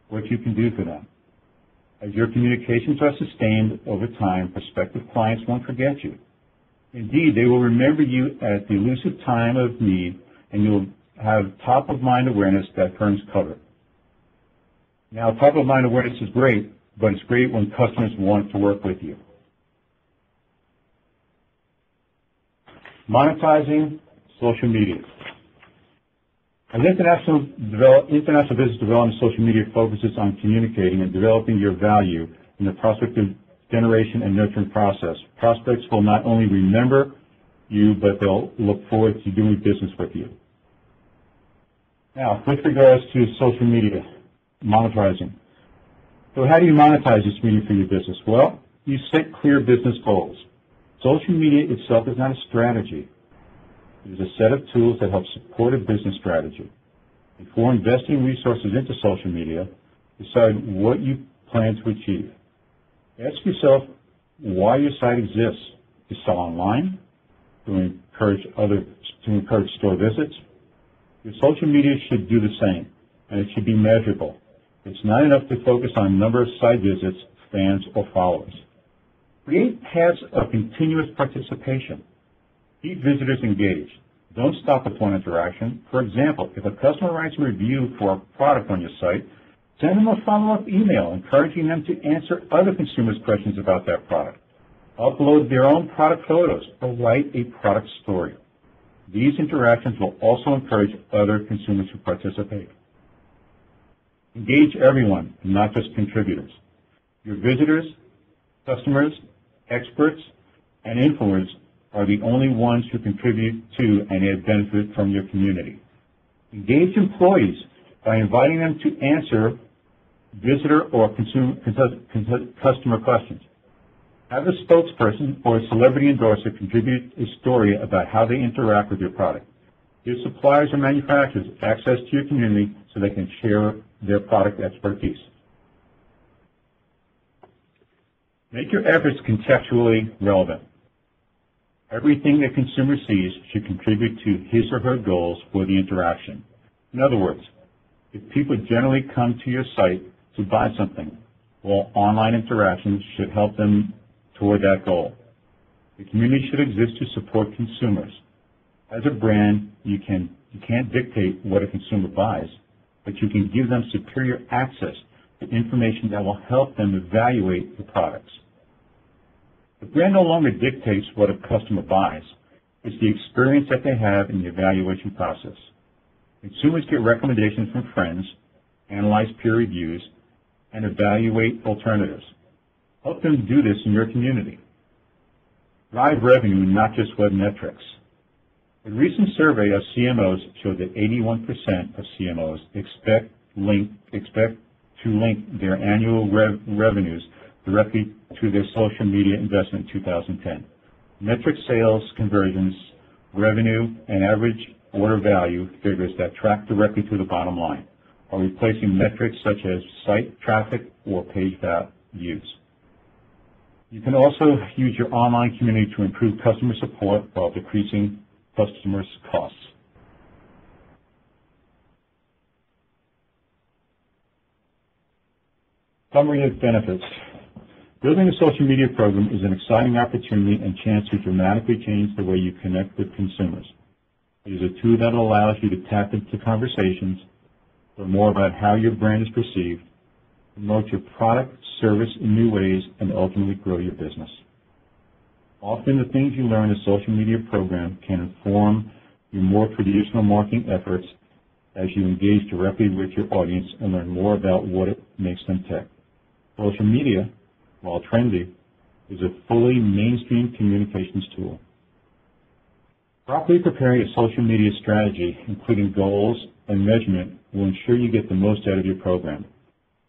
what you can do for them. As your communications are sustained over time, prospective clients won't forget you. Indeed, they will remember you at the elusive time of need, and you'll have top-of-mind awareness that firms cover. Now, top-of-mind awareness is great, but it's great when customers want to work with you. Monetizing social media. As international business development, social media focuses on communicating and developing your value in the prospective generation and nurturing process. Prospects will not only remember you, but they'll look forward to doing business with you. Now, with regards to social media, monetizing. So how do you monetize this media for your business? Well, you set clear business goals. Social media itself is not a strategy. It is a set of tools that help support a business strategy. Before investing resources into social media, decide what you plan to achieve. Ask yourself why your site exists. To sell online, to encourage store visits. Your social media should do the same, and it should be measurable. It's not enough to focus on number of site visits, fans, or followers. Create paths of continuous participation. Keep visitors engaged. Don't stop at one interaction. For example, if a customer writes a review for a product on your site, send them a follow-up email encouraging them to answer other consumers' questions about that product. Upload their own product photos or write a product story. These interactions will also encourage other consumers to participate. Engage everyone, not just contributors. Your visitors, customers, experts, and influencers are the only ones who contribute to and add benefit from your community. Engage employees by inviting them to answer visitor or customer questions. Have a spokesperson or a celebrity endorser contribute a story about how they interact with your product. Give suppliers or manufacturers access to your community so they can share their product expertise. Make your efforts contextually relevant. Everything the consumer sees should contribute to his or her goals for the interaction. In other words, if people generally come to your site to buy something, well, online interactions should help them toward that goal. The community should exist to support consumers. As a brand, you can't dictate what a consumer buys, but you can give them superior access to information that will help them evaluate the products. The brand no longer dictates what a customer buys. It's the experience that they have in the evaluation process. Consumers get recommendations from friends, analyze peer reviews, and evaluate alternatives. Help them do this in your community. Drive revenue, not just web metrics. A recent survey of CMOs showed that 81% of CMOs expect to link their annual revenues directly to their social media investment in 2010. Metric sales, conversions, revenue, and average order value figures that track directly to the bottom line are replacing metrics such as site traffic or page views. You can also use your online community to improve customer support while decreasing customers' costs. Summary of benefits. Building a social media program is an exciting opportunity and chance to dramatically change the way you connect with consumers. It is a tool that allows you to tap into conversations, learn more about how your brand is perceived, promote your product, service in new ways, and ultimately grow your business. Often the things you learn in a social media program can inform your more traditional marketing efforts as you engage directly with your audience and learn more about what it makes them tick. Social media, while trendy, is a fully mainstream communications tool. Properly preparing a social media strategy, including goals and measurement, will ensure you get the most out of your program.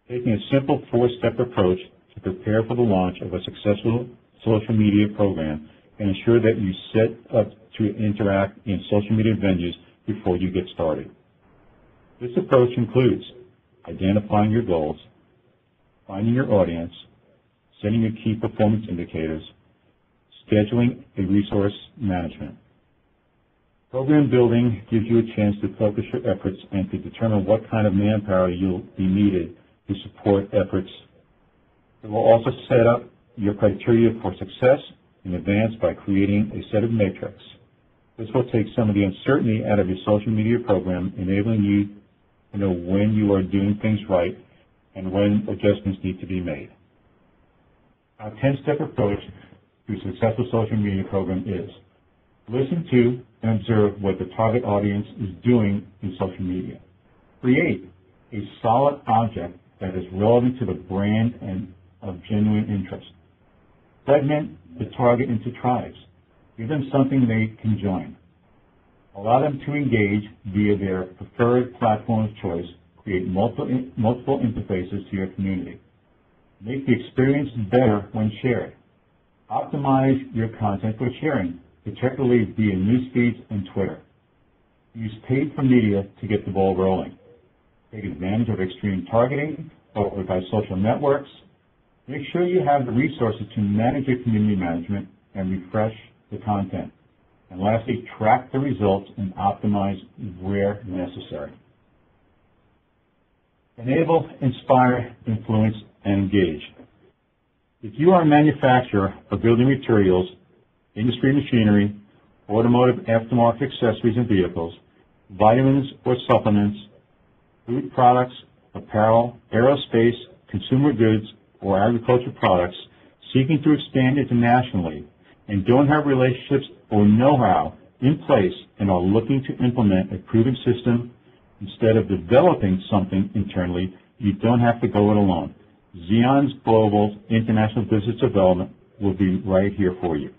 Taking a simple four-step approach to prepare for the launch of a successful social media program and ensure that you set up to interact in social media venues before you get started. This approach includes identifying your goals, finding your audience, setting your key performance indicators, scheduling a resource management. Program building gives you a chance to focus your efforts and to determine what kind of manpower you'll be needed to support efforts. It will also set up your criteria for success in advance by creating a set of metrics. This will take some of the uncertainty out of your social media program, enabling you to know when you are doing things right and when adjustments need to be made. Our 10-step approach to a successful social media program is: listen to and observe what the target audience is doing in social media. Create a solid object that is relevant to the brand and of genuine interest. Segment the target into tribes. Give them something they can join. Allow them to engage via their preferred platform of choice. Create multiple interfaces to your community. Make the experience better when shared. Optimize your content for sharing, particularly via news feeds and Twitter. Use paid for media to get the ball rolling. Take advantage of extreme targeting offered by social networks. Make sure you have the resources to manage your community management and refresh the content. And lastly, track the results and optimize where necessary. Enable, inspire, influence, and engage. If you are a manufacturer of building materials, industry machinery, automotive aftermarket accessories and vehicles, vitamins or supplements, food products, apparel, aerospace, consumer goods, or agricultural products seeking to expand internationally and don't have relationships or know-how in place and are looking to implement a proven system instead of developing something internally, you don't have to go it alone. Xeons Global's International Business Development will be right here for you.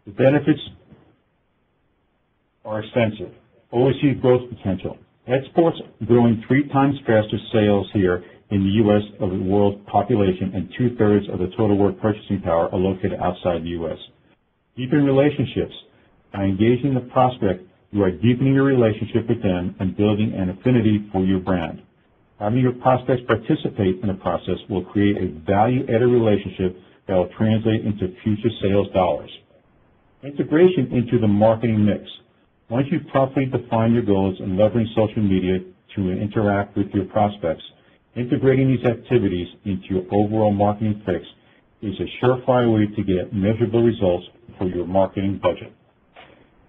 The benefits are extensive. Overseas growth potential. Exports growing 3 times faster sales here in the U.S. of the world's population, and 2/3 of the total world purchasing power are located outside the U.S. Deepen relationships. By engaging the prospect, you are deepening your relationship with them and building an affinity for your brand. Having your prospects participate in the process will create a value-added relationship that will translate into future sales dollars. Integration into the marketing mix. Once you properly define your goals and leverage social media to interact with your prospects, integrating these activities into your overall marketing fix is a surefire way to get measurable results for your marketing budget.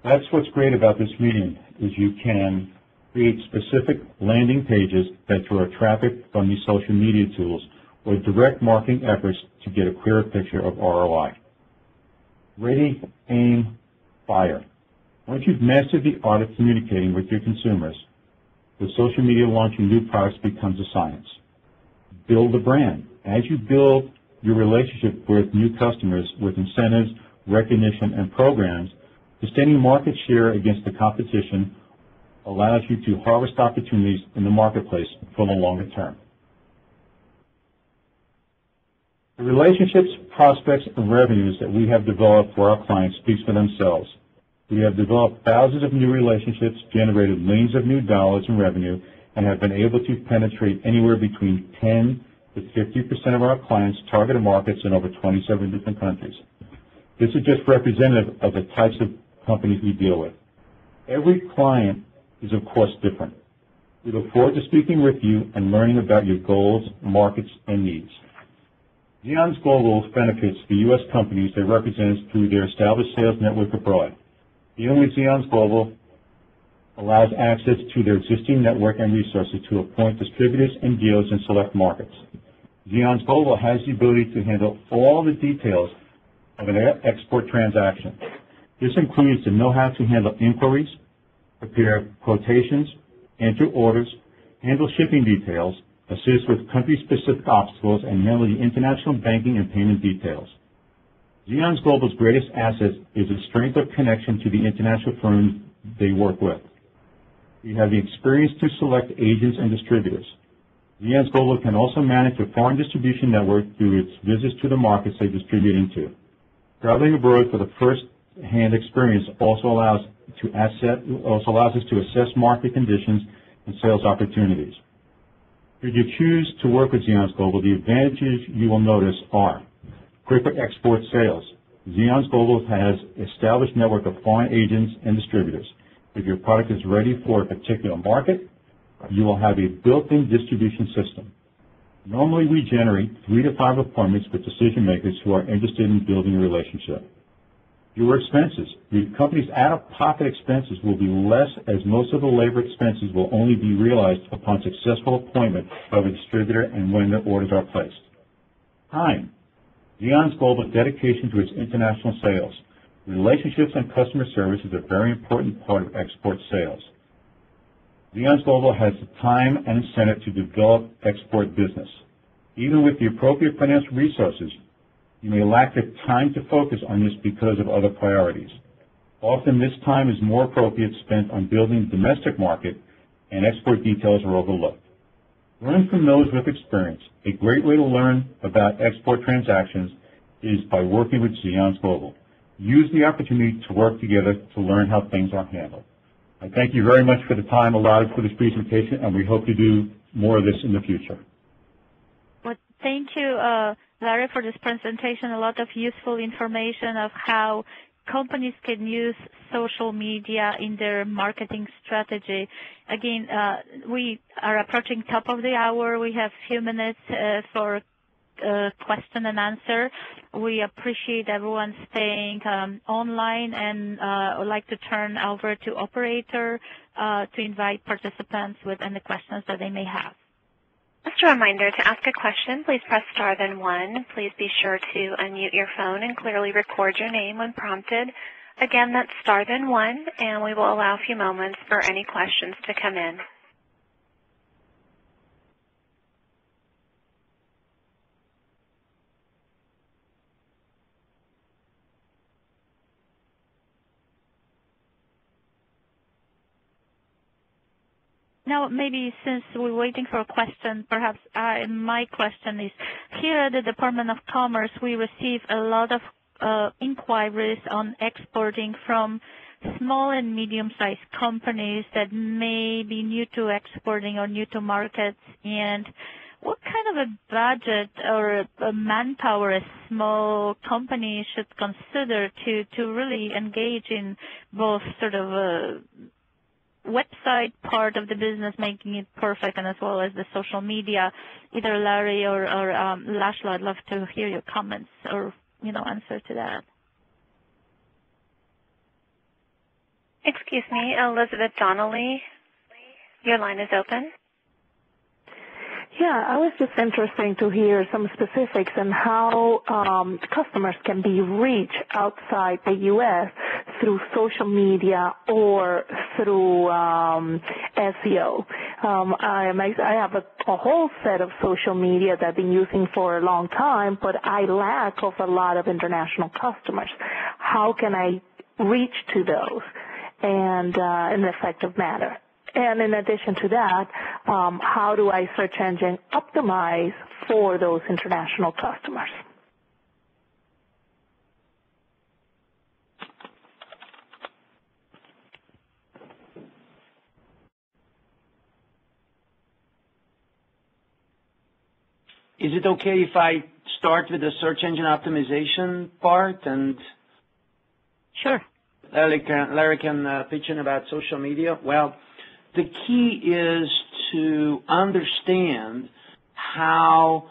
That's what's great about this meeting, is you can create specific landing pages that draw traffic from these social media tools or direct marketing efforts to get a clearer picture of ROI. Ready, aim, fire. Once you've mastered the art of communicating with your consumers, the social media launching new products becomes a science. Build a brand. As you build your relationship with new customers with incentives recognition, and programs, sustaining market share against the competition allows you to harvest opportunities in the marketplace for the longer term. The relationships, prospects, and revenues that we have developed for our clients speaks for themselves. We have developed thousands of new relationships, generated millions of new dollars in revenue, and have been able to penetrate anywhere between 10 to 50% of our clients' targeted markets in over 27 different countries. This is just representative of the types of companies we deal with. Every client is, of course, different. We look forward to speaking with you and learning about your goals, markets, and needs. Xeons Global benefits the U.S. companies they represent through their established sales network abroad. Dealing with Xeons Global allows access to their existing network and resources to appoint distributors and dealers in select markets. Xeons Global has the ability to handle all the details of an export transaction. This includes the know-how to handle inquiries, prepare quotations, enter orders, handle shipping details, assist with country-specific obstacles, and handle the international banking and payment details. Xeons Global's greatest asset is the strength of connection to the international firms they work with. We have the experience to select agents and distributors. Xeons Global can also manage a foreign distribution network through its visits to the markets they distribute into. Traveling abroad for the first-hand experience also allows us to assess market conditions and sales opportunities. Should you choose to work with Xeons Global, the advantages you will notice are quicker export sales. Xeons Global has established network of foreign agents and distributors. If your product is ready for a particular market, you will have a built-in distribution system. Normally, we generate 3 to 5 appointments with decision makers who are interested in building a relationship. Fewer expenses. The company's out-of-pocket expenses will be less, as most of the labor expenses will only be realized upon successful appointment of a distributor and when the orders are placed. Time. Xeons Global's dedication to its international sales. Relationships and customer service is a very important part of export sales. Xeons Global has the time and incentive to develop export business. Even with the appropriate financial resources, you may lack the time to focus on this because of other priorities. Often this time is more appropriate spent on building the domestic market, and export details are overlooked. Learn from those with experience. A great way to learn about export transactions is by working with Xeons Global. Use the opportunity to work together to learn how things are handled. I thank you very much for the time allotted for this presentation, and we hope to do more of this in the future. Well, thank you, Larry, for this presentation. A lot of useful information of how companies can use social media in their marketing strategy. Again, we are approaching top of the hour. We have a few minutes for question and answer. We appreciate everyone staying online, and would like to turn over to operator to invite participants with any questions that they may have. Just a reminder, to ask a question, please press star then 1. Please be sure to unmute your phone and clearly record your name when prompted. Again, that's star then 1, and we will allow a few moments for any questions to come in. Now, maybe since we're waiting for a question, perhaps my question is, here at the Department of Commerce, we receive a lot of inquiries on exporting from small and medium-sized companies that may be new to exporting or new to markets. And what kind of a budget or a manpower a small company should consider to really engage in both sort of a website part of the business, making it perfect, and as well as the social media? Either Larry or Laszlo, I'd love to hear your comments or answer to that. Excuse me, Elizabeth Donnelly, your line is open. Yeah, I was just interested to hear some specifics on how customers can be reached outside the U.S. through social media or through SEO. I have a whole set of social media that I've been using for a long time, but I lack of a lot of international customers. How can I reach to those and in an effective manner? And in addition to that, how do I search engine optimize for those international customers? Is it okay if I start with the search engine optimization part and Sure. Larry can pitch in about social media? Well, the key is to understand how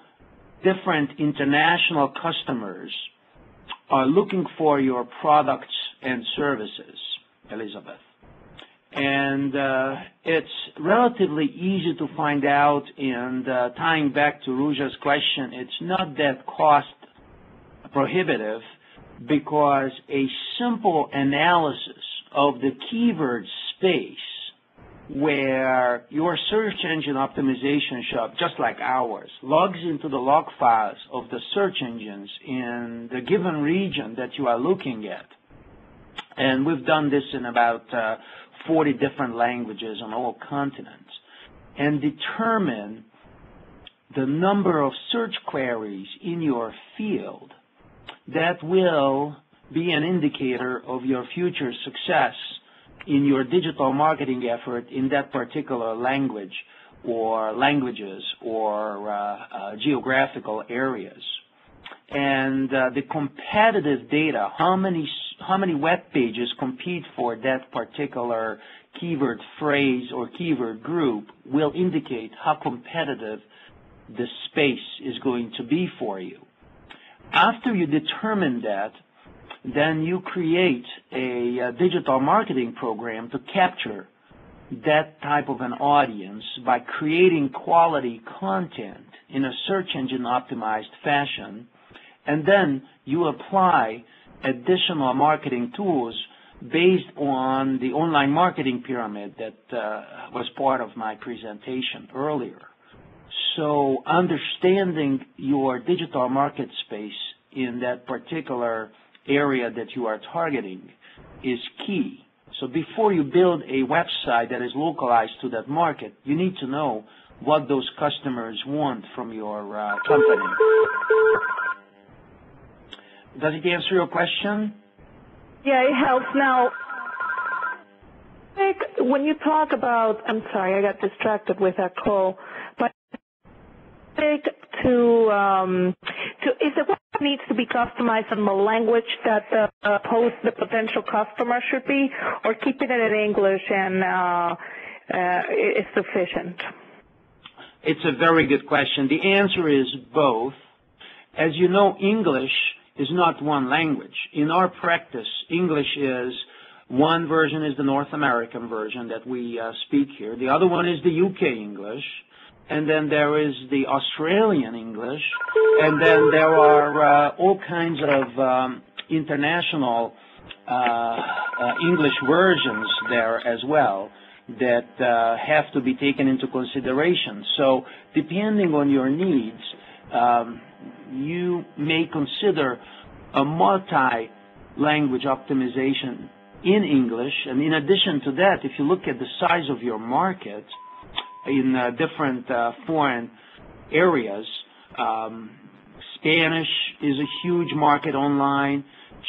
different international customers are looking for your products and services, Elizabeth. And it's relatively easy to find out, and tying back to Ruja's question, it's not that cost prohibitive because a simple analysis of the keyword space where your search engine optimization shop, just like ours, logs into the log files of the search engines in the given region that you are looking at. And we've done this in about 40 different languages on all continents, and determine the number of search queries in your field that will be an indicator of your future success in your digital marketing effort in that particular language or languages or geographical areas. And the competitive data, how many web pages compete for that particular keyword phrase or keyword group will indicate how competitive the space is going to be for you. After you determine that, then you create a digital marketing program to capture that type of an audience by creating quality content in a search engine optimized fashion, and then you apply additional marketing tools based on the online marketing pyramid that was part of my presentation earlier. So understanding your digital market space in that particular area that you are targeting is key. So before you build a website that is localized to that market, you need to know what those customers want from your company. Does it answer your question? Yeah, it helps. Now, when you talk about, I'm sorry, I got distracted with that call, but is it what needs to be customized in the language that the potential customer should be, or keeping it in English and is sufficient? It's a very good question. The answer is both. As you know, English is not one language. In our practice, English is one version is the North American version that we speak here. The other one is the UK English. And then there is the Australian English, and then there are all kinds of international English versions there as well that have to be taken into consideration. So depending on your needs, you may consider a multi-language optimization in English. And in addition to that, if you look at the size of your market, in different foreign areas. Spanish is a huge market online.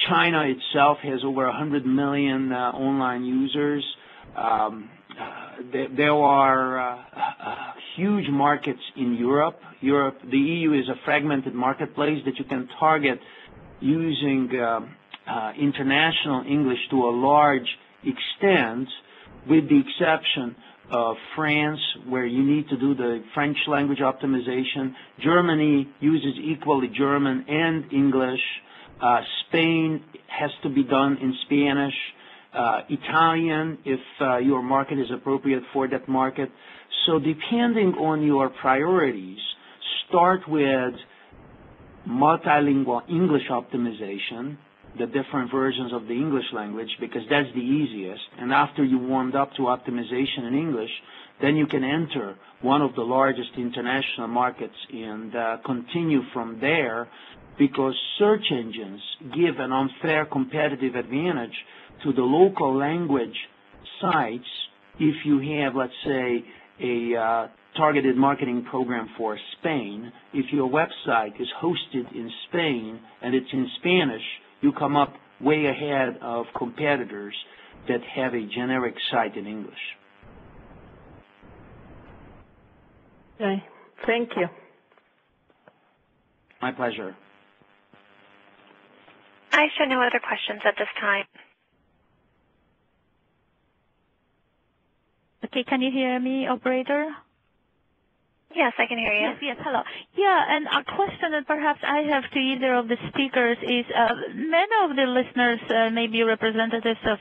China itself has over 100 million online users. There are huge markets in Europe. The EU is a fragmented marketplace that you can target using international English to a large extent, with the exception of France, where you need to do the French language optimization. Germany uses equally German and English. Spain has to be done in Spanish. Italian if your market is appropriate for that market. So depending on your priorities, start with multilingual English optimization, the different versions of the English language, because that's the easiest. And after you warmed up to optimization in English, then you can enter one of the largest international markets and continue from there, because search engines give an unfair competitive advantage to the local language sites if you have, let's say, a targeted marketing program for Spain. If your website is hosted in Spain and it's in Spanish, you come up way ahead of competitors that have a generic site in English. Okay, thank you. My pleasure. I show no other questions at this time. Okay, can you hear me, operator? Yes, I can hear you. Yes, hello. Yeah, and a question that perhaps I have to either of the speakers is, many of the listeners may be representatives of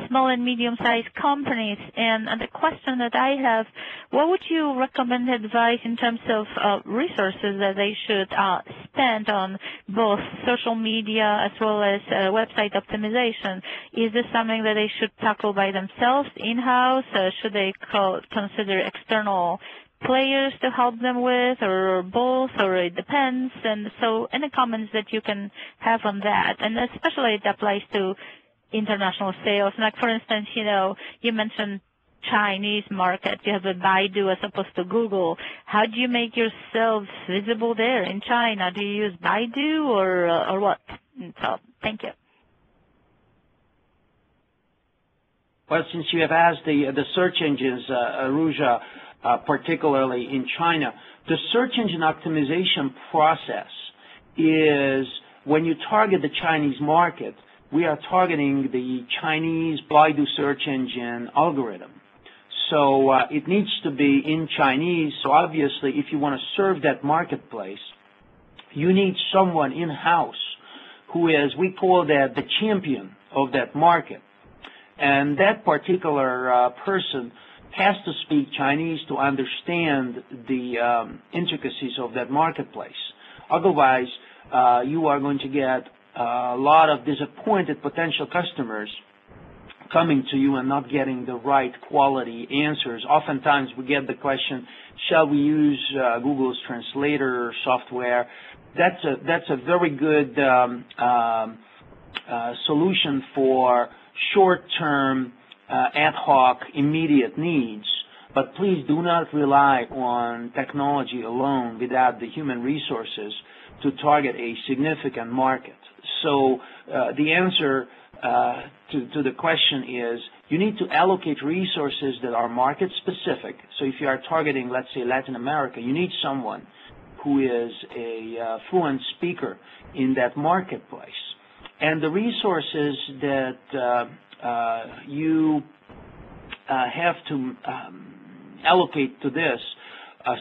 small and medium-sized companies, and the question that I have, what would you recommend advice in terms of resources that they should spend on both social media as well as website optimization? Is this something that they should tackle by themselves in-house? Should they consider external players to help them with, or both, or it depends? And so any comments that you can have on that, and especially it applies to international sales. Like, for instance, you mentioned Chinese market. You have a Baidu as opposed to Google. How do you make yourselves visible there in China? Do you use Baidu or what? So thank you. Well, since you have asked the search engines, Ruja, particularly in China, the search engine optimization process is, when you target the Chinese market, we are targeting the Chinese Baidu search engine algorithm. So it needs to be in Chinese. So obviously, if you want to serve that marketplace, you need someone in-house who is, we call that the champion of that market. And that particular person has to speak Chinese to understand the intricacies of that marketplace. Otherwise, you are going to get a lot of disappointed potential customers coming to you and not getting the right quality answers. Oftentimes, we get the question, shall we use Google's translator software? That's a very good solution for short-term, ad hoc, immediate needs, but please do not rely on technology alone without the human resources to target a significant market. So the answer to the question is, you need to allocate resources that are market specific. So if you are targeting, let's say, Latin America, you need someone who is a fluent speaker in that marketplace. And the resources that you have to allocate to this,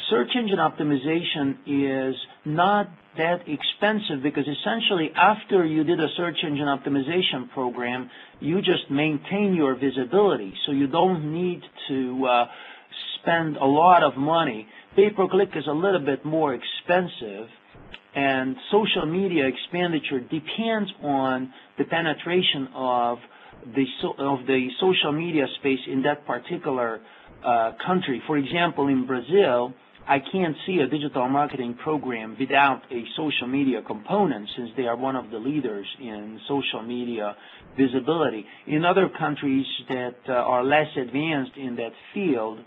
search engine optimization is not that expensive, because essentially after you did a search engine optimization program, you just maintain your visibility, so you don't need to spend a lot of money. Pay-per-click is a little bit more expensive, and social media expenditure depends on the penetration of the social media space in that particular country. For example, in Brazil, I can't see a digital marketing program without a social media component, since they are one of the leaders in social media visibility. In other countries that are less advanced in that field,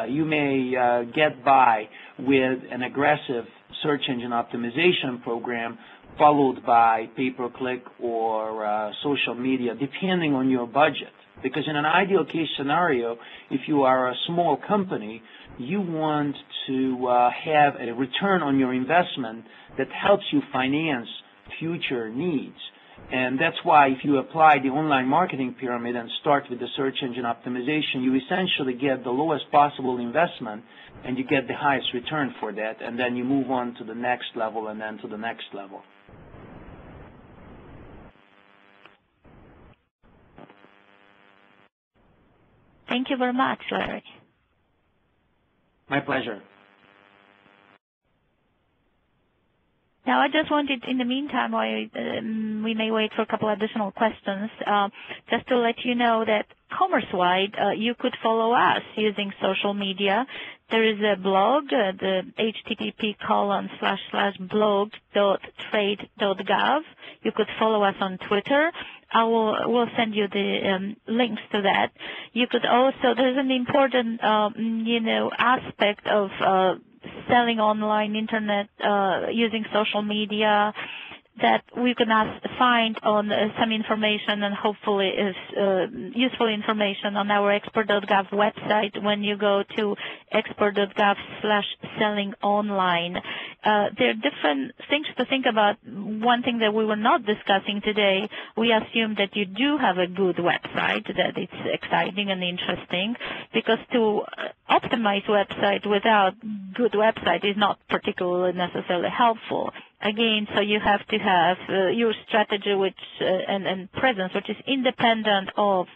you may get by with an aggressive search engine optimization program followed by pay-per-click or social media, depending on your budget. Because in an ideal case scenario, if you are a small company, you want to have a return on your investment that helps you finance future needs. And that's why if you apply the online marketing pyramid and start with the search engine optimization, you essentially get the lowest possible investment and you get the highest return for that. And then you move on to the next level and then to the next level. Thank you very much, Larry. My pleasure. Now, I just wanted, in the meantime, while we may wait for a couple additional questions, just to let you know that CommerceWide, you could follow us using social media. There is a blog, the http://blog.trade.gov. You could follow us on Twitter. We'll send you the links to that. You could also, there's an important, aspect of selling online, internet, using social media that we can find on some information and hopefully is useful information on our export.gov website when you go to export.gov/selling-online. There are different things to think about. One thing that we were not discussing today, we assume that you do have a good website, that it's exciting and interesting, because to optimize website without good website is not particularly necessarily helpful. Again, so you have to have your strategy and presence, which is independent of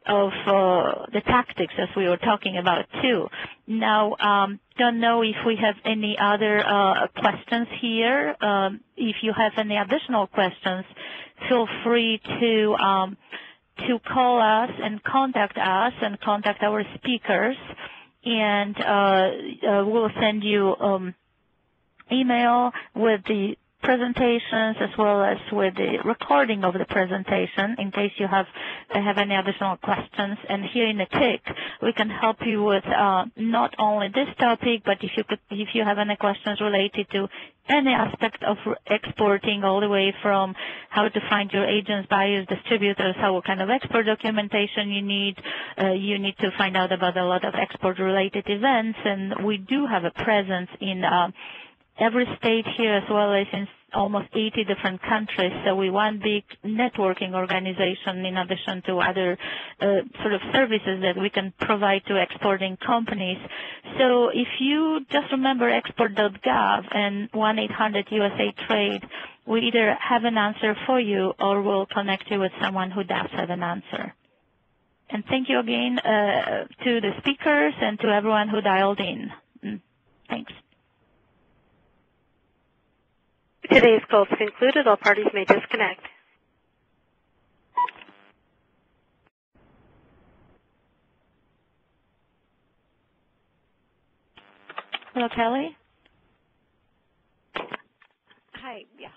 the tactics as we were talking about too. Now, don't know if we have any other questions here. If you have any additional questions, feel free to call us and contact our speakers, and we'll send you email with the presentations as well as with the recording of the presentation in case you have any additional questions. And here in the TIC, we can help you with not only this topic, but if you have any questions related to any aspect of exporting, all the way from how to find your agents, buyers, distributors, what kind of export documentation you need to find out about a lot of export-related events. And we do have a presence in every state here, as well as in almost 80 different countries. So we're one big networking organization in addition to other sort of services that we can provide to exporting companies. So if you just remember export.gov and 1-800-USA-TRADE, we either have an answer for you or we'll connect you with someone who does have an answer. And thank you again to the speakers and to everyone who dialed in. Thanks. Today's call is concluded. All parties may disconnect. Hello, Kelly? Hi. Yeah.